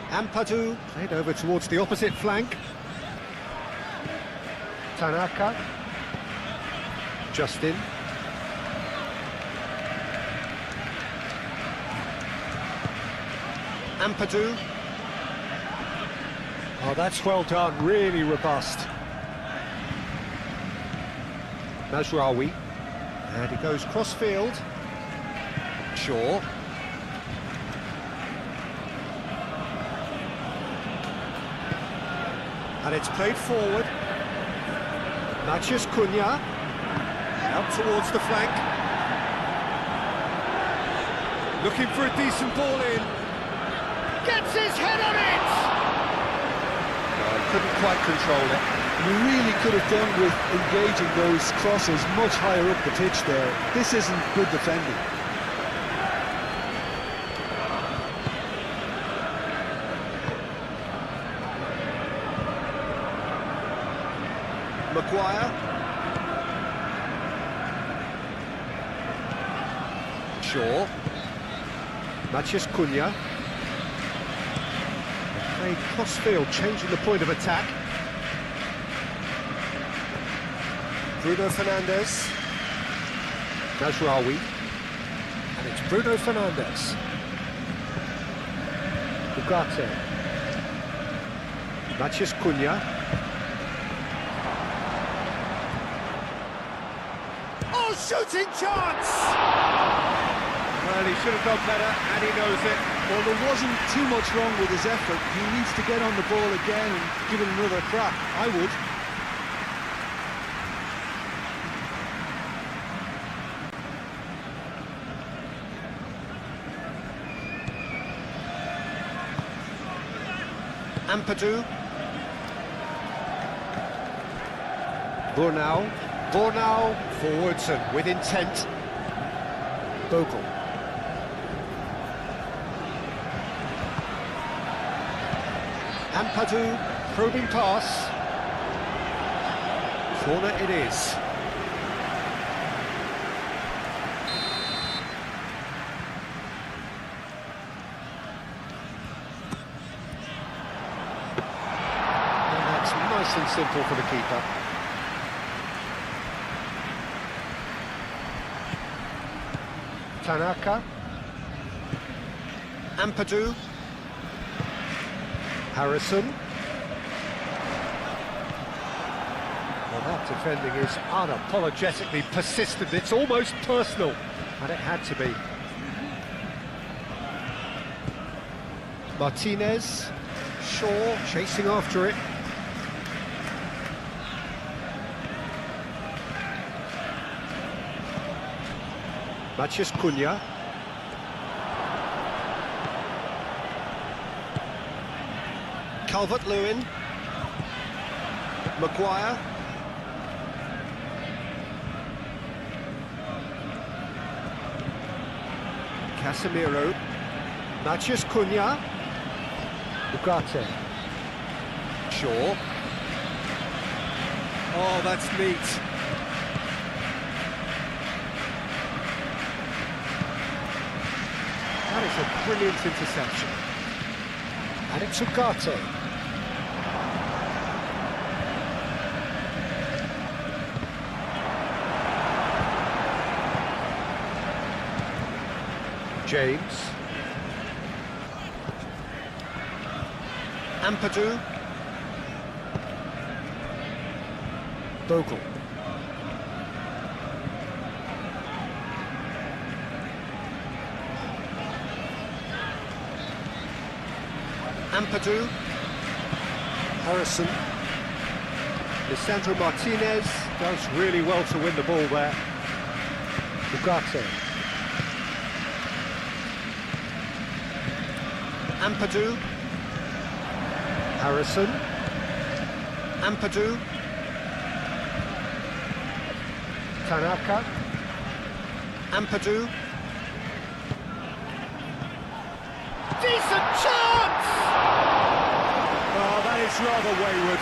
Ampadu, played over towards the opposite flank. Tanaka. Justin. Ampadu. Oh, that's well done, really robust. Mazraoui. And he goes cross-field. Shaw. And it's played forward. Natchez Cunha. Out towards the flank. Looking for a decent ball in. Gets his head on it! Couldn't quite control it. You really could have done with engaging those crosses much higher up the pitch there. This isn't good defending. Maguire. Shaw. Natchez Cunha. Played cross-field, changing the point of attack. Bruno Fernandes. Mazraoui. And it's Bruno Fernandes. Ugarte. Natchez Cunha. Oh, shooting chance! Well, he should have done better, and he knows it. Well, there wasn't too much wrong with his effort. He needs to get on the ball again and give it another crack. I would. Ampadu. Bornau. Bornau forwards and with intent. Bogle. Ampadu, probing pass. Corner it is. And that's nice and simple for the keeper. Tanaka. Ampadu. Harrison. Well, that defending is unapologetically persistent. It's almost personal, and it had to be. Martinez. Shaw chasing after it. Matheus Cunha. Calvert-Lewin. Maguire. Casemiro. Matheus Cunha. Ugarte. Shaw. Oh, that's neat. That is a brilliant interception. And it's Ugarte. James. Ampadu. Bogle. Ampadu. Harrison. Lisandro Martinez does really well to win the ball there. Ugarte. Ampadu. Harrison. Ampadu. Tanaka. Ampadu. Decent chance! Oh, that is rather wayward.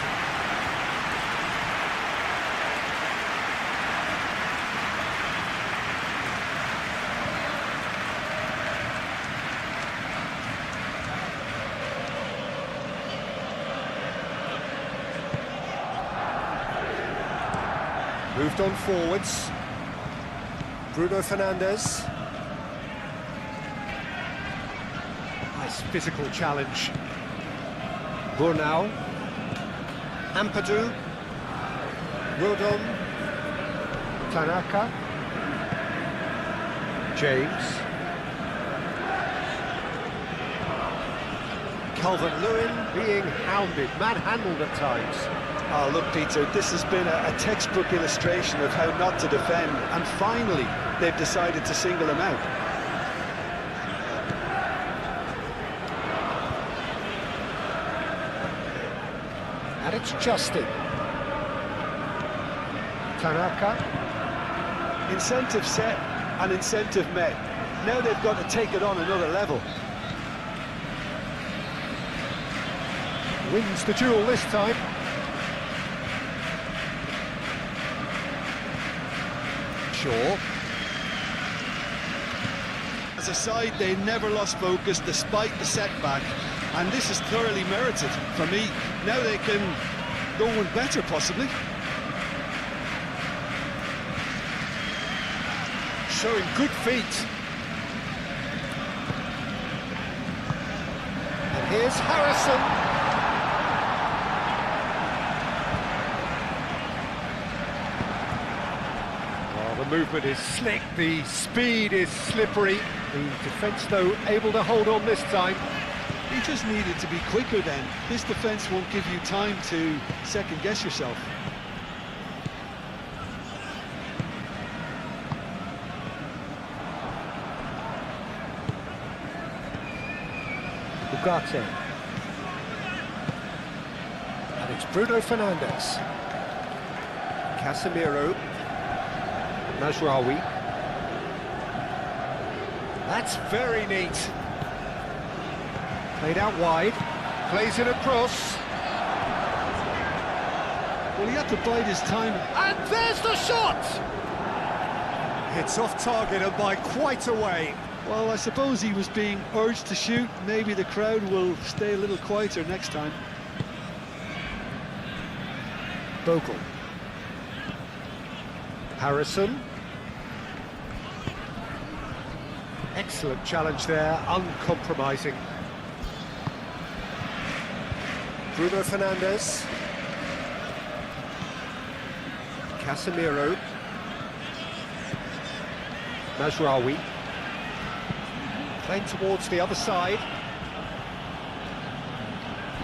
Moved on forwards. Bruno Fernandes. Nice physical challenge. Burnau. Ampadu. Rodon. Tanaka. James. Calvert-Lewin being hounded, manhandled at times. Oh, look, Peter, this has been a textbook illustration of how not to defend, and finally they've decided to single him out. And it's Justin. Tanaka. Incentive set and incentive met. Now they've got to take it on another level. Wins the duel this time. Shaw. As a side, they never lost focus despite the setback, and this is thoroughly merited for me. Now they can go one better, possibly. Showing good feet. And here's Harrison. The movement is slick, the speed is slippery. The defence, though, able to hold on this time. He just needed to be quicker then. This defence won't give you time to second-guess yourself. Ugarte. And it's Bruno Fernandes. Casemiro. Mazraoui. That's very neat. Played out wide, plays it across. Well, he had to bide his time. And there's the shot! It's off target and by quite a way. Well, I suppose he was being urged to shoot. Maybe the crowd will stay a little quieter next time. Bogle. Harrison. Excellent challenge there, uncompromising. Bruno Fernandes. Casemiro. Mazraoui. Playing towards the other side.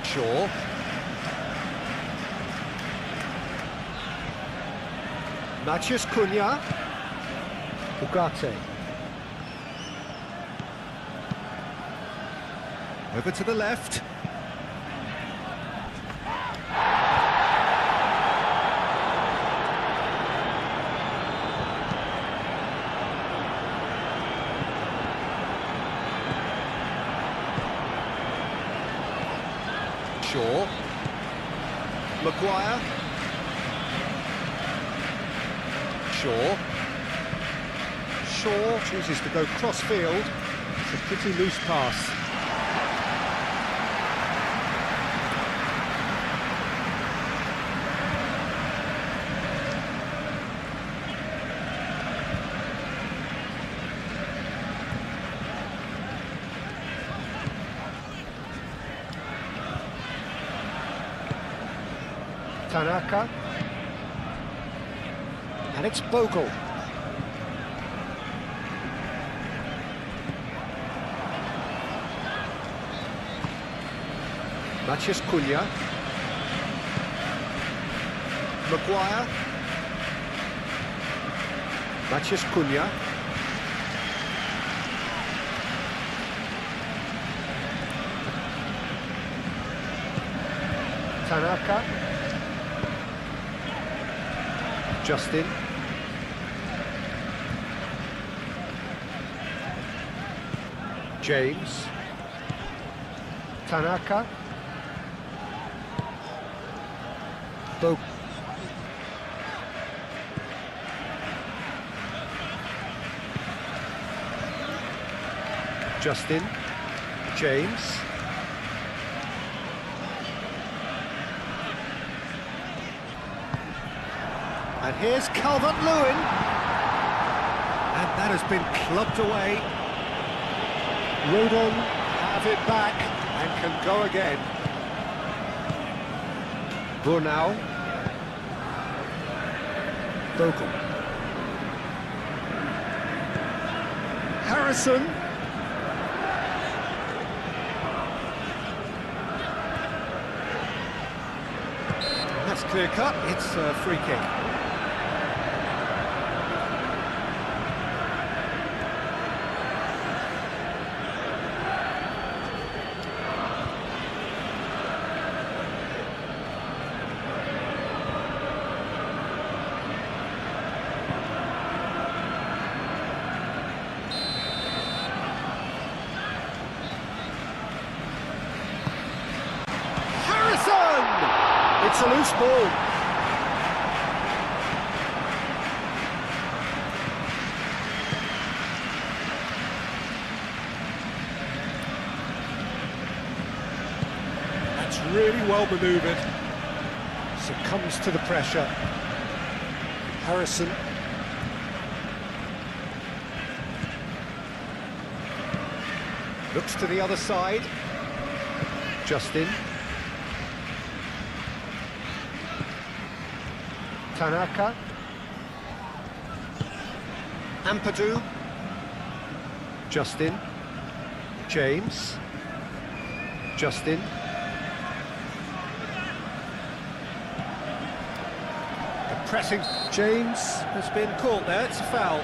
Shaw. Matheus Cunha. Ugarte. Over to the left. Shaw. Maguire. Shaw. Shaw chooses to go cross-field. It's a pretty loose pass. Tanaka, and it's Bogle. Matheus Cunha. Maguire. Matheus Cunha. Tanaka. Justin. James. Tanaka. Bogle. Justin. James. And here's Calvert-Lewin. And that has been clubbed away. Rodon have it back and can go again. Brunau. Bogle. Harrison. That's clear cut. It's a free kick. It's a loose ball. That's really well manoeuvred. Succumbs to the pressure. Harrison. Looks to the other side. Justin. Tanaka. Ampadu. Justin. James. Justin. The pressing. James has been caught there, it's a foul.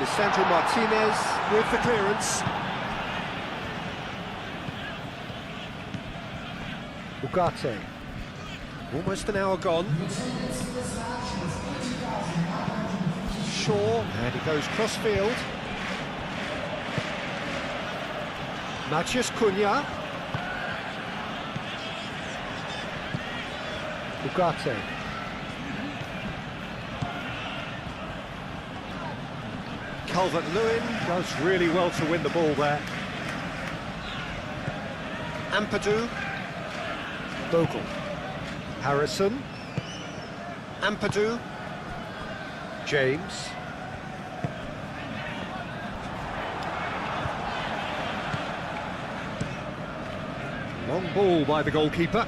Lisandro Martinez with the clearance. Ugarte. Almost an hour gone. Shaw, and he goes cross-field. Matheus Cunha. Ugarte. Calvert-Lewin does really well to win the ball there. Ampadu. Bogle. Harrison. Ampadu. James. Long ball by the goalkeeper.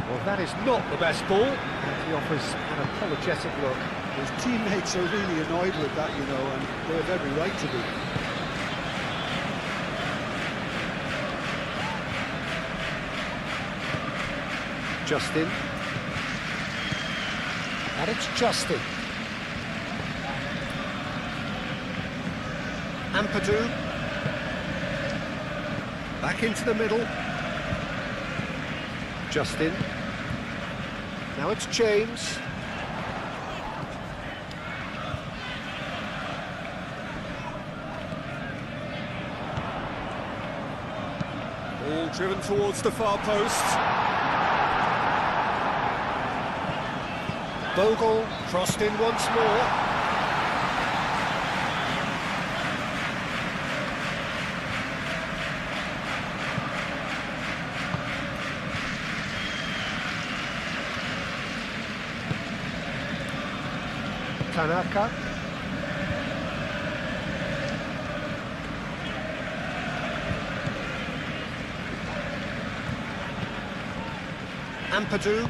Well, that is not the best ball. And he offers an apologetic look. His teammates are really annoyed with that, you know, and they have every right to be. Justin. And it's Justin. Ampadu. Back into the middle. Justin. Now it's James. Ball driven towards the far post. Bogle crossed in once more. Tanaka. Ampadu.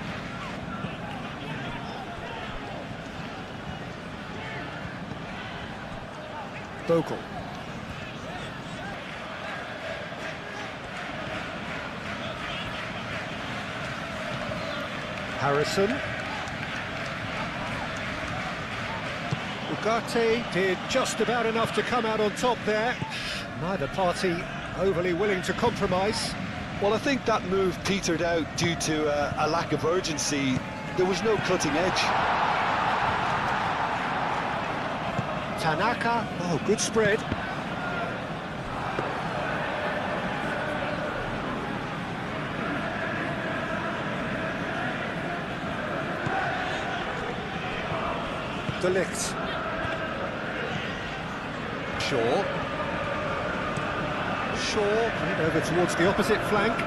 Bogle. Harrison. Ugarte did just about enough to come out on top there. Neither party overly willing to compromise. Well, I think that move petered out due to a lack of urgency. There was no cutting edge. Tanaka, oh, good spread. De Ligt. Shaw. Shaw, played over towards the opposite flank.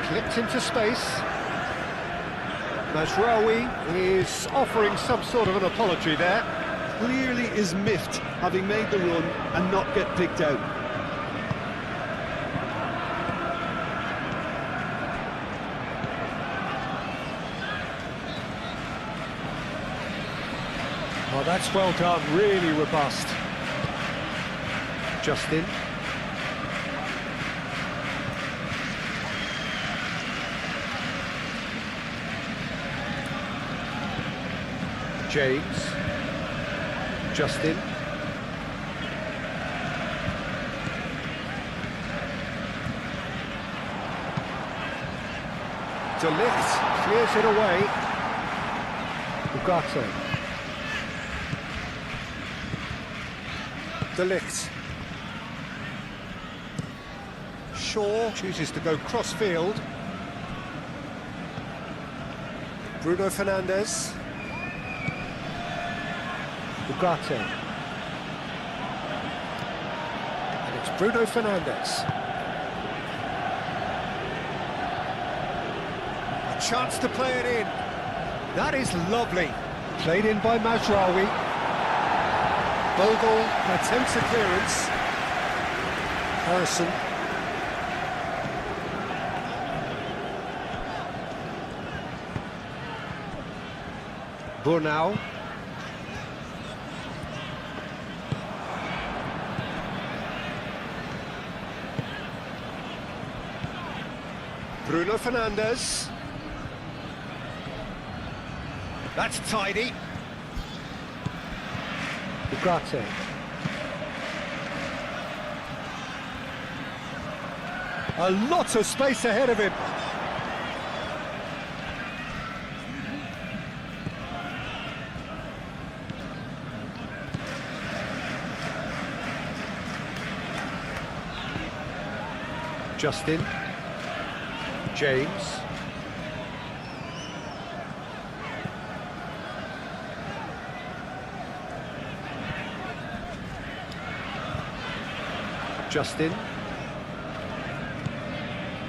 Clipped into space. Mazraoui is offering some sort of an apology there. Clearly is miffed, having made the run and not get picked out. Oh, that's well done, really robust. Justin. James. Justin. De Ligt clears it away. Ugarte. De Ligt. Shaw chooses to go cross-field. Bruno Fernandes. Ugarte. And it's Bruno Fernandes. A chance to play it in. That is lovely. Played in by Mazraoui. Bogle attempts a clearance. Harrison. Burnau. Bruno Fernandes. That's tidy. Ugarte. A lot of space ahead of him. Justin. James. Justin.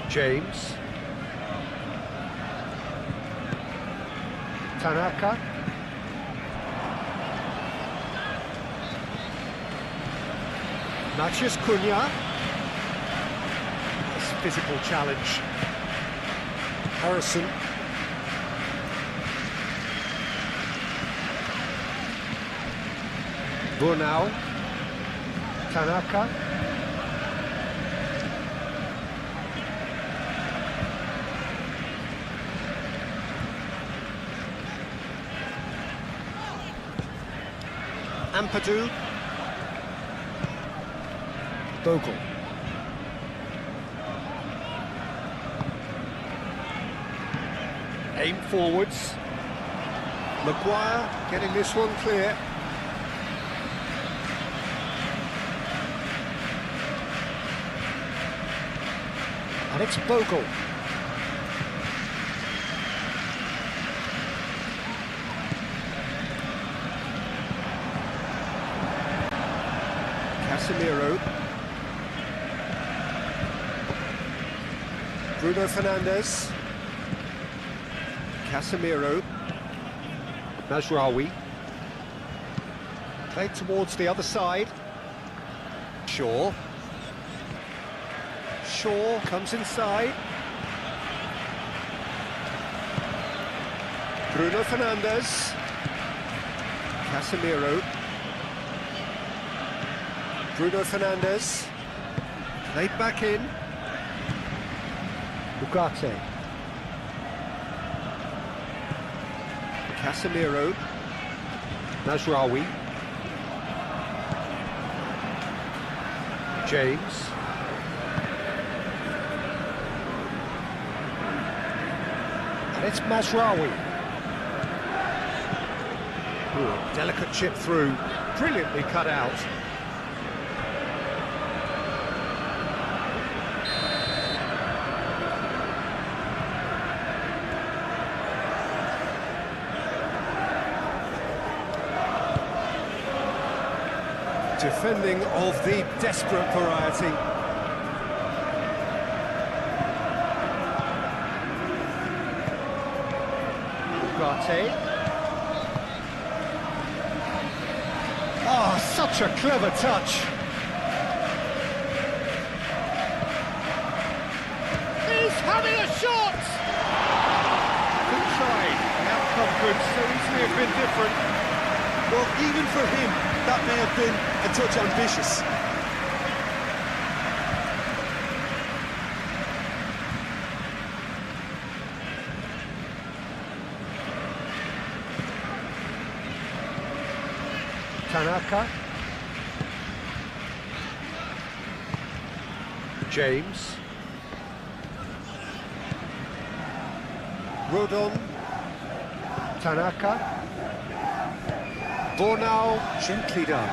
James. Tanaka. Matheus Cunha. Nice physical challenge. Harrison. Burnau. Tanaka. Ampadu. Bogle. Aim forwards. Maguire getting this one clear. And it's Bogle. Casemiro. Bruno Fernandes. Casemiro. Mazraoui. Played towards the other side. Shaw. Shaw comes inside. Bruno Fernandes. Casemiro. Bruno Fernandes. Played back in. Ugarte. Casemiro. Mazraoui. James. And it's Mazraoui. Ooh, delicate chip through. Brilliantly cut out. Defending of the desperate variety. Ugarte. Oh, such a clever touch. He's having a shot! Good try. The outcome could so easily have been different. Well, even for him, that may have been a touch ambitious. Tanaka. James. Rodon. Tanaka. Burnau, gently done.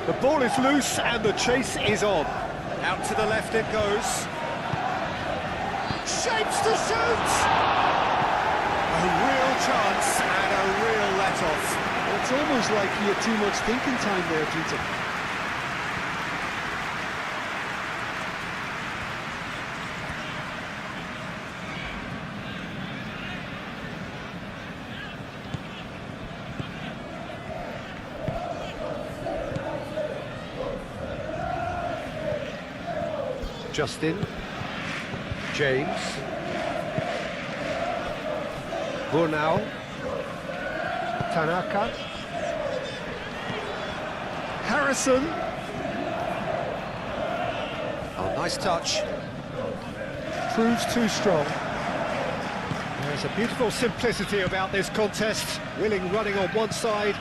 The ball is loose and the chase is on. Out to the left it goes. Shapes to shoot! A real chance and a real let-off. It's almost like he had too much thinking time there, Peter. Justin. James. Burnau. Tanaka. Harrison. Oh, Nice touch. Proves too strong. There's a beautiful simplicity about this contest. Willing running on one side,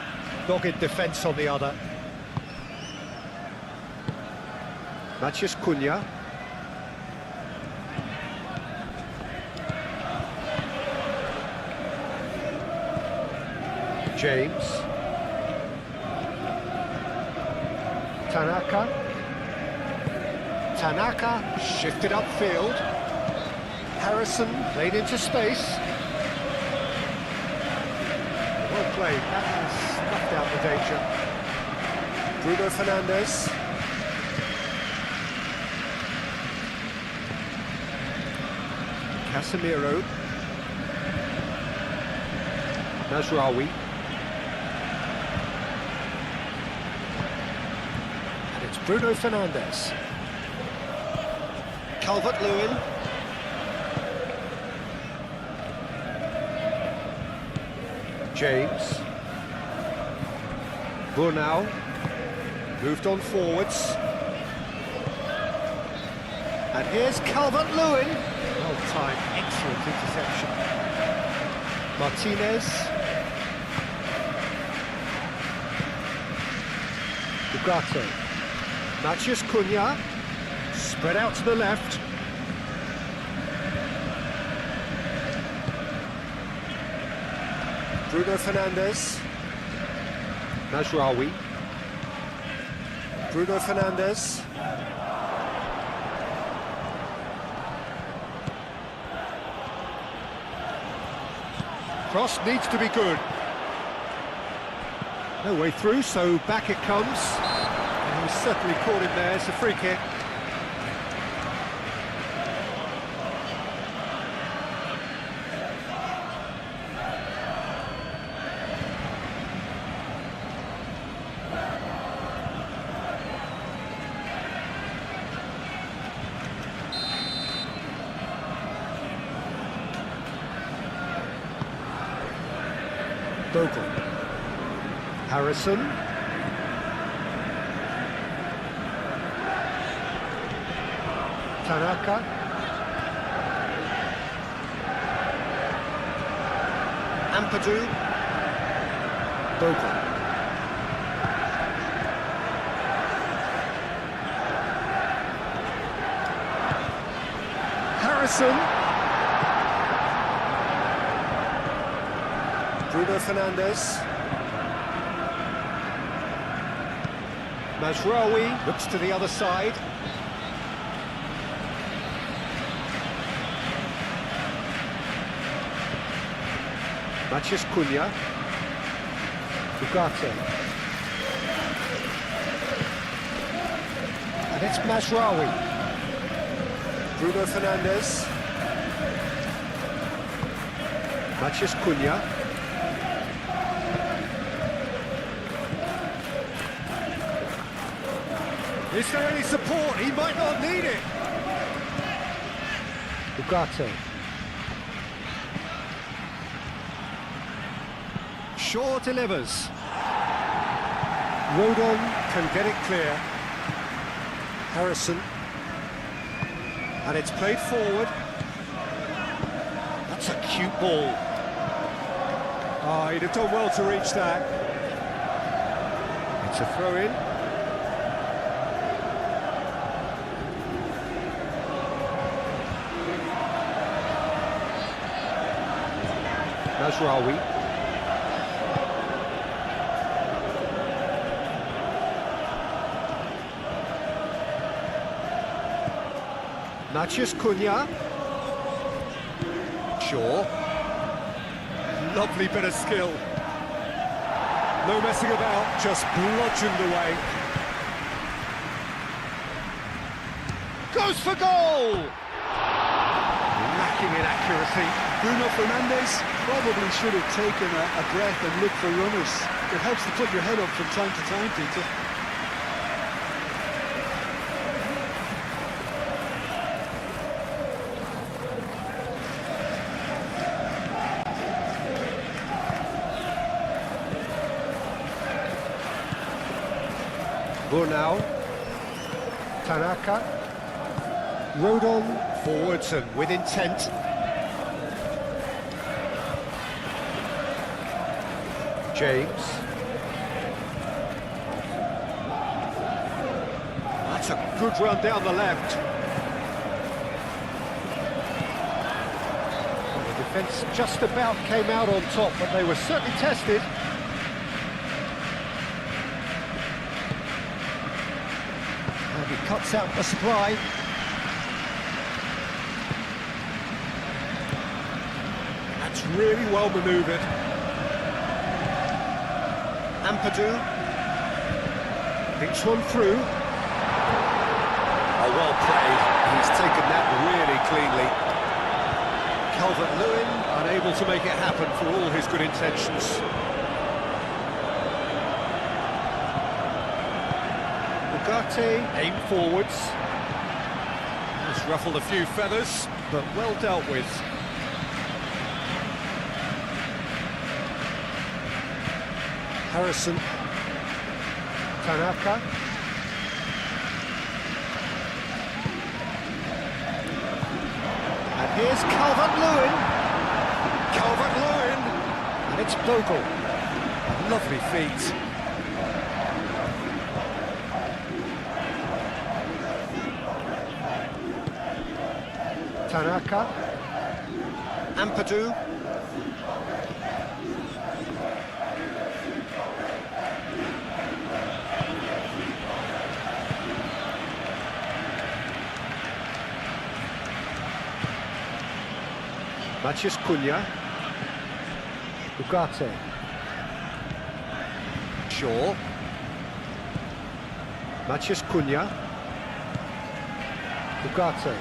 dogged defence on the other. Matheus Cunha. James. Tanaka shifted upfield. Harrison played into space. Well played, that has snuffed out the danger. Bruno Fernandes. Casemiro. Mazraoui. And it's Bruno Fernandes. Calvert-Lewin. James. Brunau. Moved on forwards. And here's Calvert-Lewin. Well timed, excellent interception. Martinez. Ugarte. Matheus Cunha. Spread out to the left. Bruno Fernandes. Mazraoui. Bruno Fernandes. Cross needs to be good. No way through, so back it comes. And he's certainly caught him there. It's a free kick. Bogle. Harrison. Tanaka. Ampadu. Bogle. Harrison. Bruno Fernandes. Mazraoui looks to the other side. Matheus Cunha. Ugarte. And it's Mazraoui. Bruno Fernandes. Matheus Cunha. Is there any support? He might not need it. Ugarte. Shaw delivers. Rodon can get it clear. Harrison. And it's played forward. That's a cute ball. Oh, he'd have done well to reach that. It's a throw-in. Mazraoui. Matheus Cunha. Shaw. Lovely bit of skill. No messing about, just bludgeoned away. Goes for goal! Lacking in accuracy. Bruno Fernandes probably should have taken a breath and looked for runners. It helps to put your head up from time to time, Peter. Brunau. Tanaka. Rode on forwards and with intent. James. That's a good run down the left. Well, the defence just about came out on top, but they were certainly tested. And he cuts out the supply. That's really well manoeuvred. Ampadu. Thinks one through. Oh, well played. He's taken that really cleanly. Calvert-Lewin unable to make it happen for all his good intentions. Ugarte aimed forwards. Has ruffled a few feathers, but well dealt with. Harrison. Tanaka. And here's Calvert-Lewin. Calvert-Lewin. And it's Bogle. A lovely feat. Tanaka. Ampadu. Matheus Cunha. Ugarte. Shaw. Matheus Cunha. Ugarte.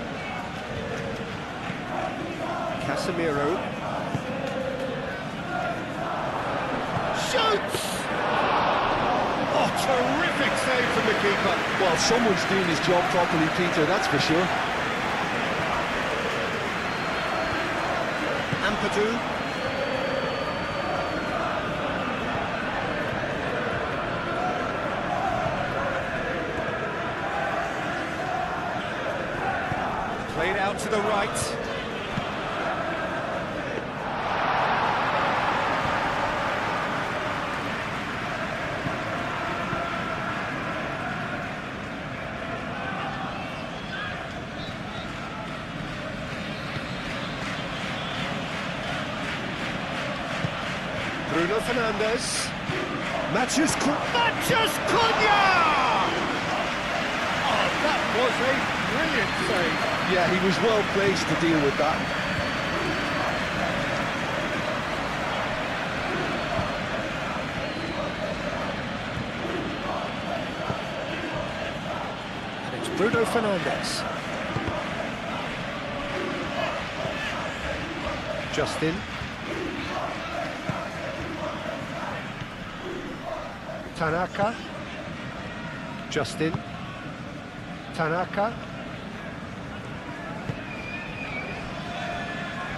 Casemiro. Shoots! Oh, terrific save from the keeper. Well, someone's doing his job properly, Peter, that's for sure. Ampadu. Played out to the right. Bruno Fernandes. Matheus Cunha! Oh, that was a brilliant save. Yeah, he was well placed to deal with that. And it's Bruno Fernandes. Justin. Tanaka. Justin. Tanaka.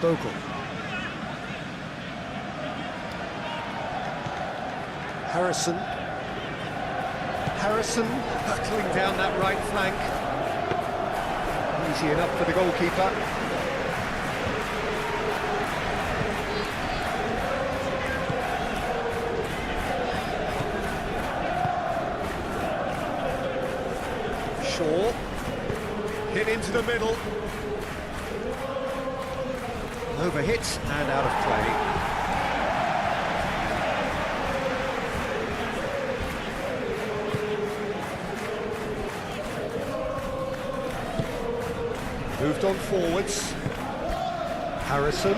Bogle. Harrison. Harrison hurtling down that right flank. Easy enough for the goalkeeper. Shaw, hit into the middle, overhit and out of play. Moved on forwards, Harrison.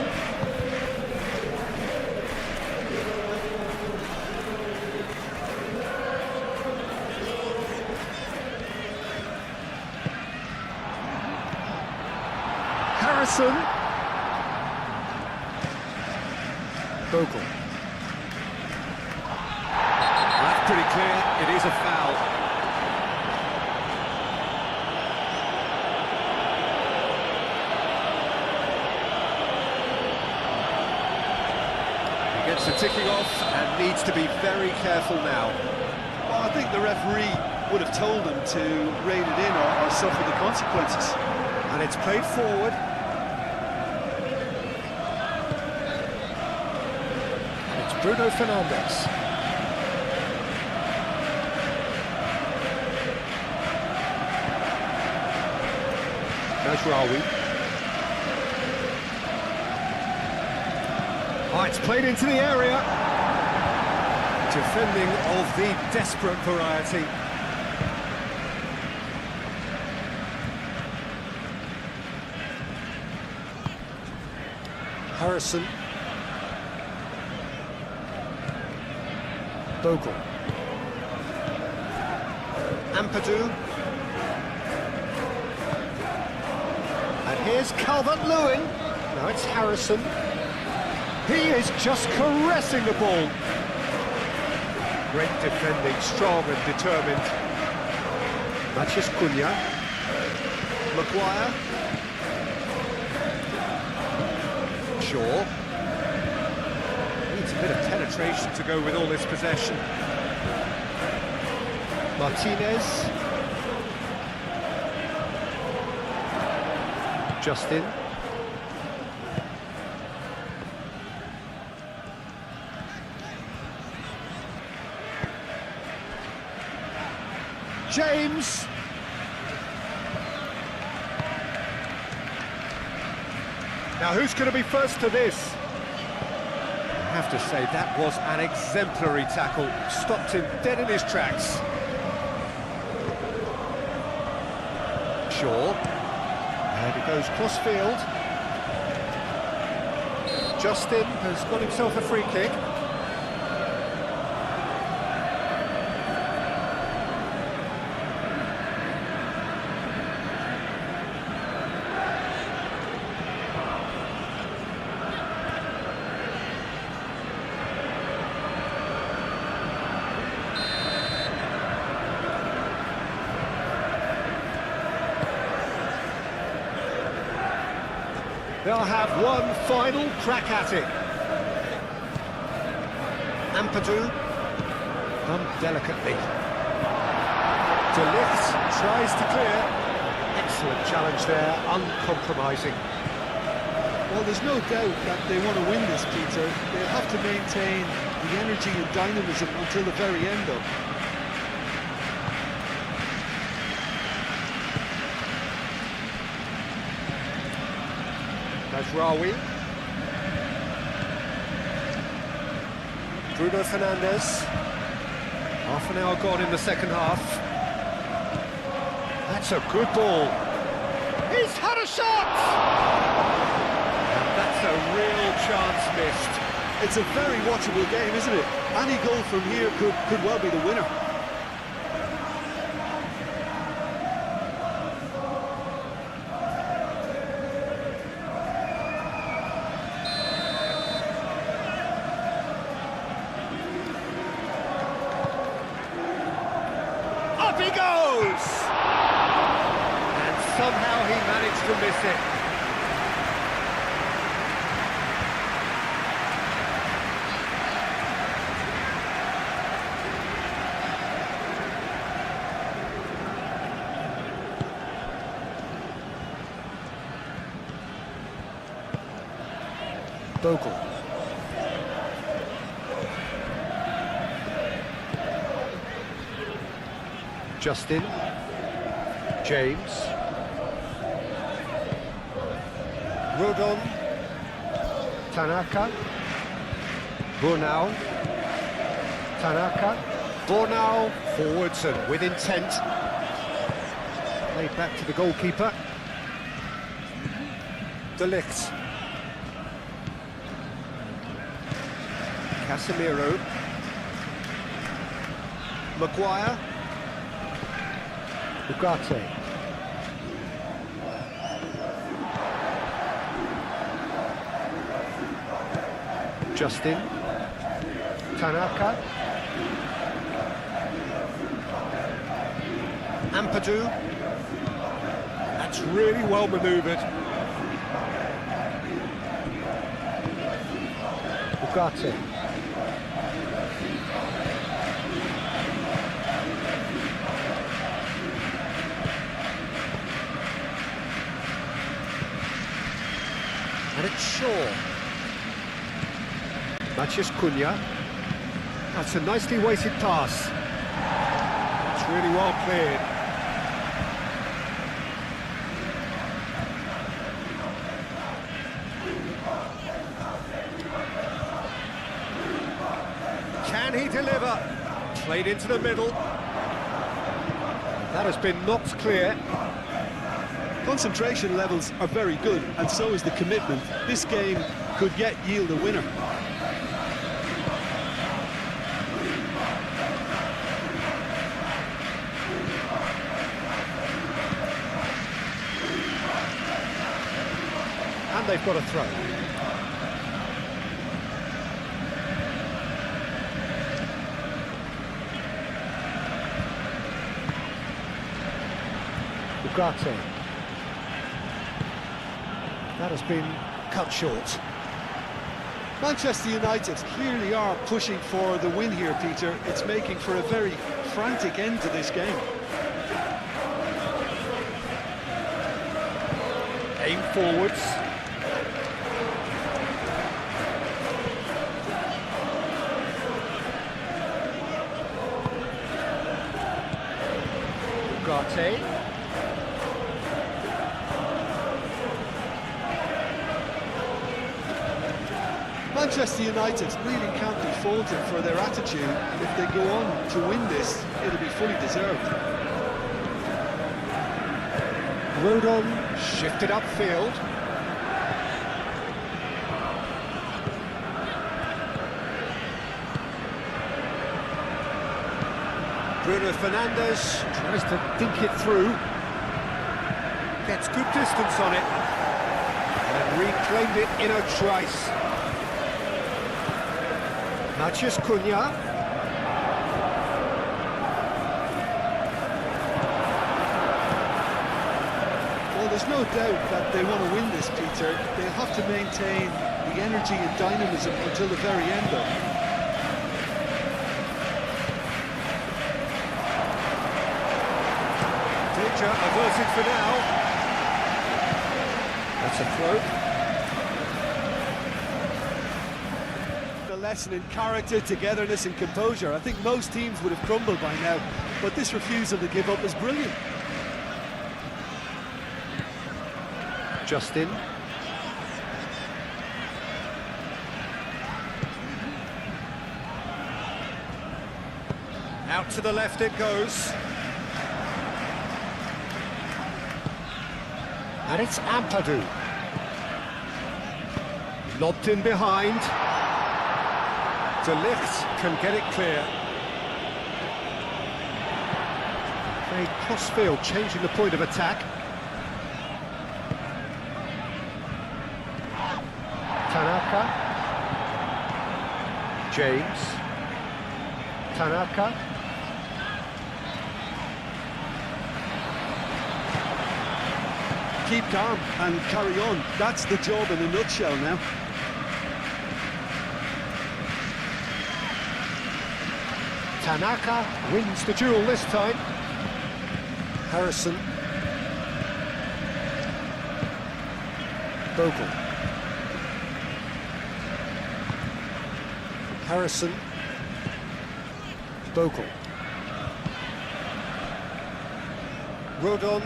Harrison. Bogle. That's pretty clear, it is a foul. He gets the ticking off and needs to be very careful now. Well, I think the referee would have told him to rein it in or suffer the consequences. And it's played forward. And it's Bruno Fernandes. Mazraoui. Oh, it's played into the area. Defending of the desperate variety. Harrison. Bogle. Ampadu. And here's Calvert-Lewin. Now it's Harrison. He is just caressing the ball. Great defending, strong and determined. Matches Cunha. Maguire. Shaw. Needs a bit of penetration to go with all this possession. Martinez. Justin. James. Now who's going to be first to this? I have to say that was an exemplary tackle. Stopped him dead in his tracks. Shaw. And it goes cross-field. Justin has got himself a free kick. They'll have one final crack at it. Ampadu. Delicately. De Ligt tries to clear. Excellent challenge there, uncompromising. Well, there's no doubt that they want to win this, Peter. They'll have to maintain the energy and dynamism until the very end, though. Mazraoui. Bruno Fernandes. Half an hour gone in the second half. That's a good ball. He's had a shot! And that's a real chance missed. It's a very watchable game, isn't it? Any goal from here could well be the winner. Up he goes! And somehow he managed to miss it. Bogle. Justin. James. Rodon. Tanaka. Bornau. Tanaka. Bornau. Forwards and with intent. Played back to the goalkeeper. De Ligt. Casemiro. Maguire. Ugarte. Justin. Tanaka. Ampadu. That's really well manoeuvred. Ugarte. door. Maciej Cunha. That's a nicely weighted pass. It's really well cleared. Can he deliver? Played into the middle. That has been knocked clear. Concentration levels are very good, and so is the commitment. This game could yet yield a winner. And they've got a throw. Ugarte. That has been cut short. Manchester United clearly are pushing for the win here, Peter. It's making for a very frantic end to this game. Aim forwards. Ugarte. Manchester United really can't be faulted for their attitude. If they go on to win this, it'll be fully deserved. Rodon shifted upfield. Bruno Fernandes tries to think it through. Gets good distance on it. And reclaimed it in a trice. Maciej Cunha. Well, there's no doubt that they want to win this, Peter. They'll have to maintain the energy and dynamism until the very end, though. Danger averted for now. That's a throw. A lesson in character, togetherness and composure. I think most teams would have crumbled by now, but this refusal to give up is brilliant. Justin. Out to the left it goes. And it's Ampadu. Lobbed in behind. De Ligt can get it clear. Played cross-field, changing the point of attack. Tanaka. James. Tanaka. Keep calm and carry on. That's the job in a nutshell now. Tanaka wins the duel this time. Harrison. Bogle. Harrison. Bogle. Rodon.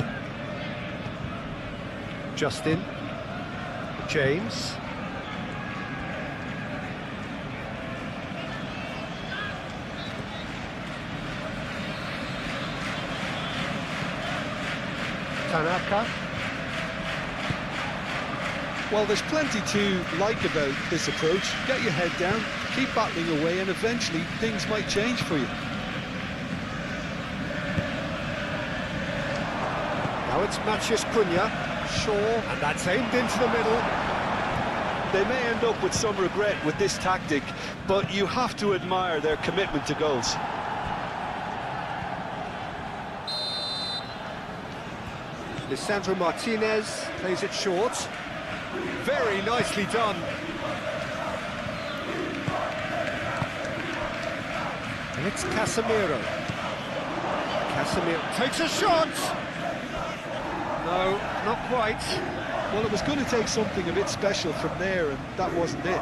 Justin. James. Tanaka. Well, there's plenty to like about this approach. Get your head down, keep battling away, and eventually things might change for you. Now it's Maciej Cunha. Shaw, and that's aimed into the middle. They may end up with some regret with this tactic, but you have to admire their commitment to goals. Lisandro Martinez plays it short. Very nicely done. And it's Casemiro. Casemiro takes a shot! No, not quite. Well, it was going to take something a bit special from there, and that wasn't it.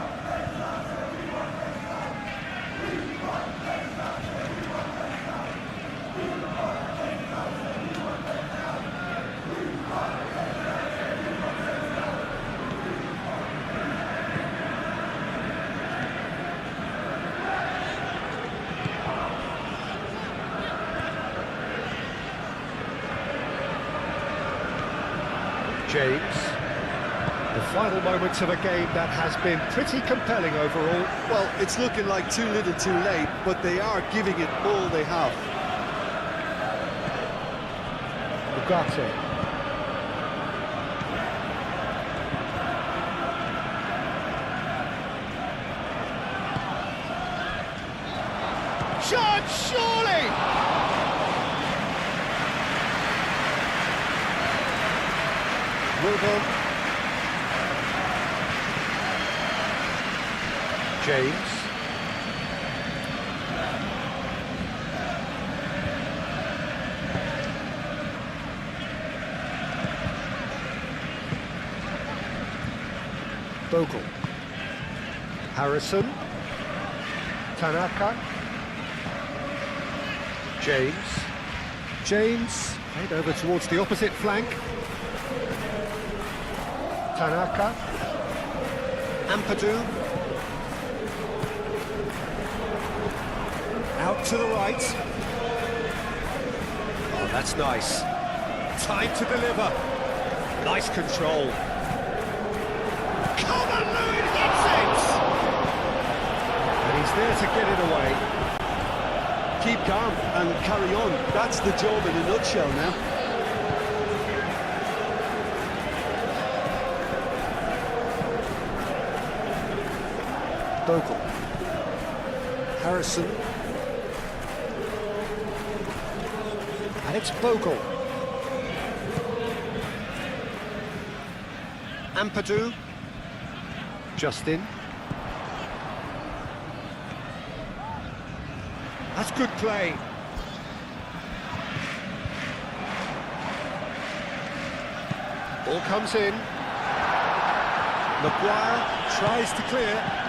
James. The final moments of a game that has been pretty compelling overall. Well, it's looking like too little too late, but they are giving it all they have. Ugarte. Shot, surely! Wilbon. James. Bogle. Harrison. Tanaka. James. James. Played over towards the opposite flank. Tanaka. Ampadu. Out to the right. Oh, that's nice. Time to deliver. Nice control. Calvert-Lewin hits it! And he's there to get it away. Keep calm and carry on. That's the job in a nutshell now. Bogle. Harrison. And it's Bogle. Ampadu. Justin. That's good play. Ball comes in. Maguire tries to clear.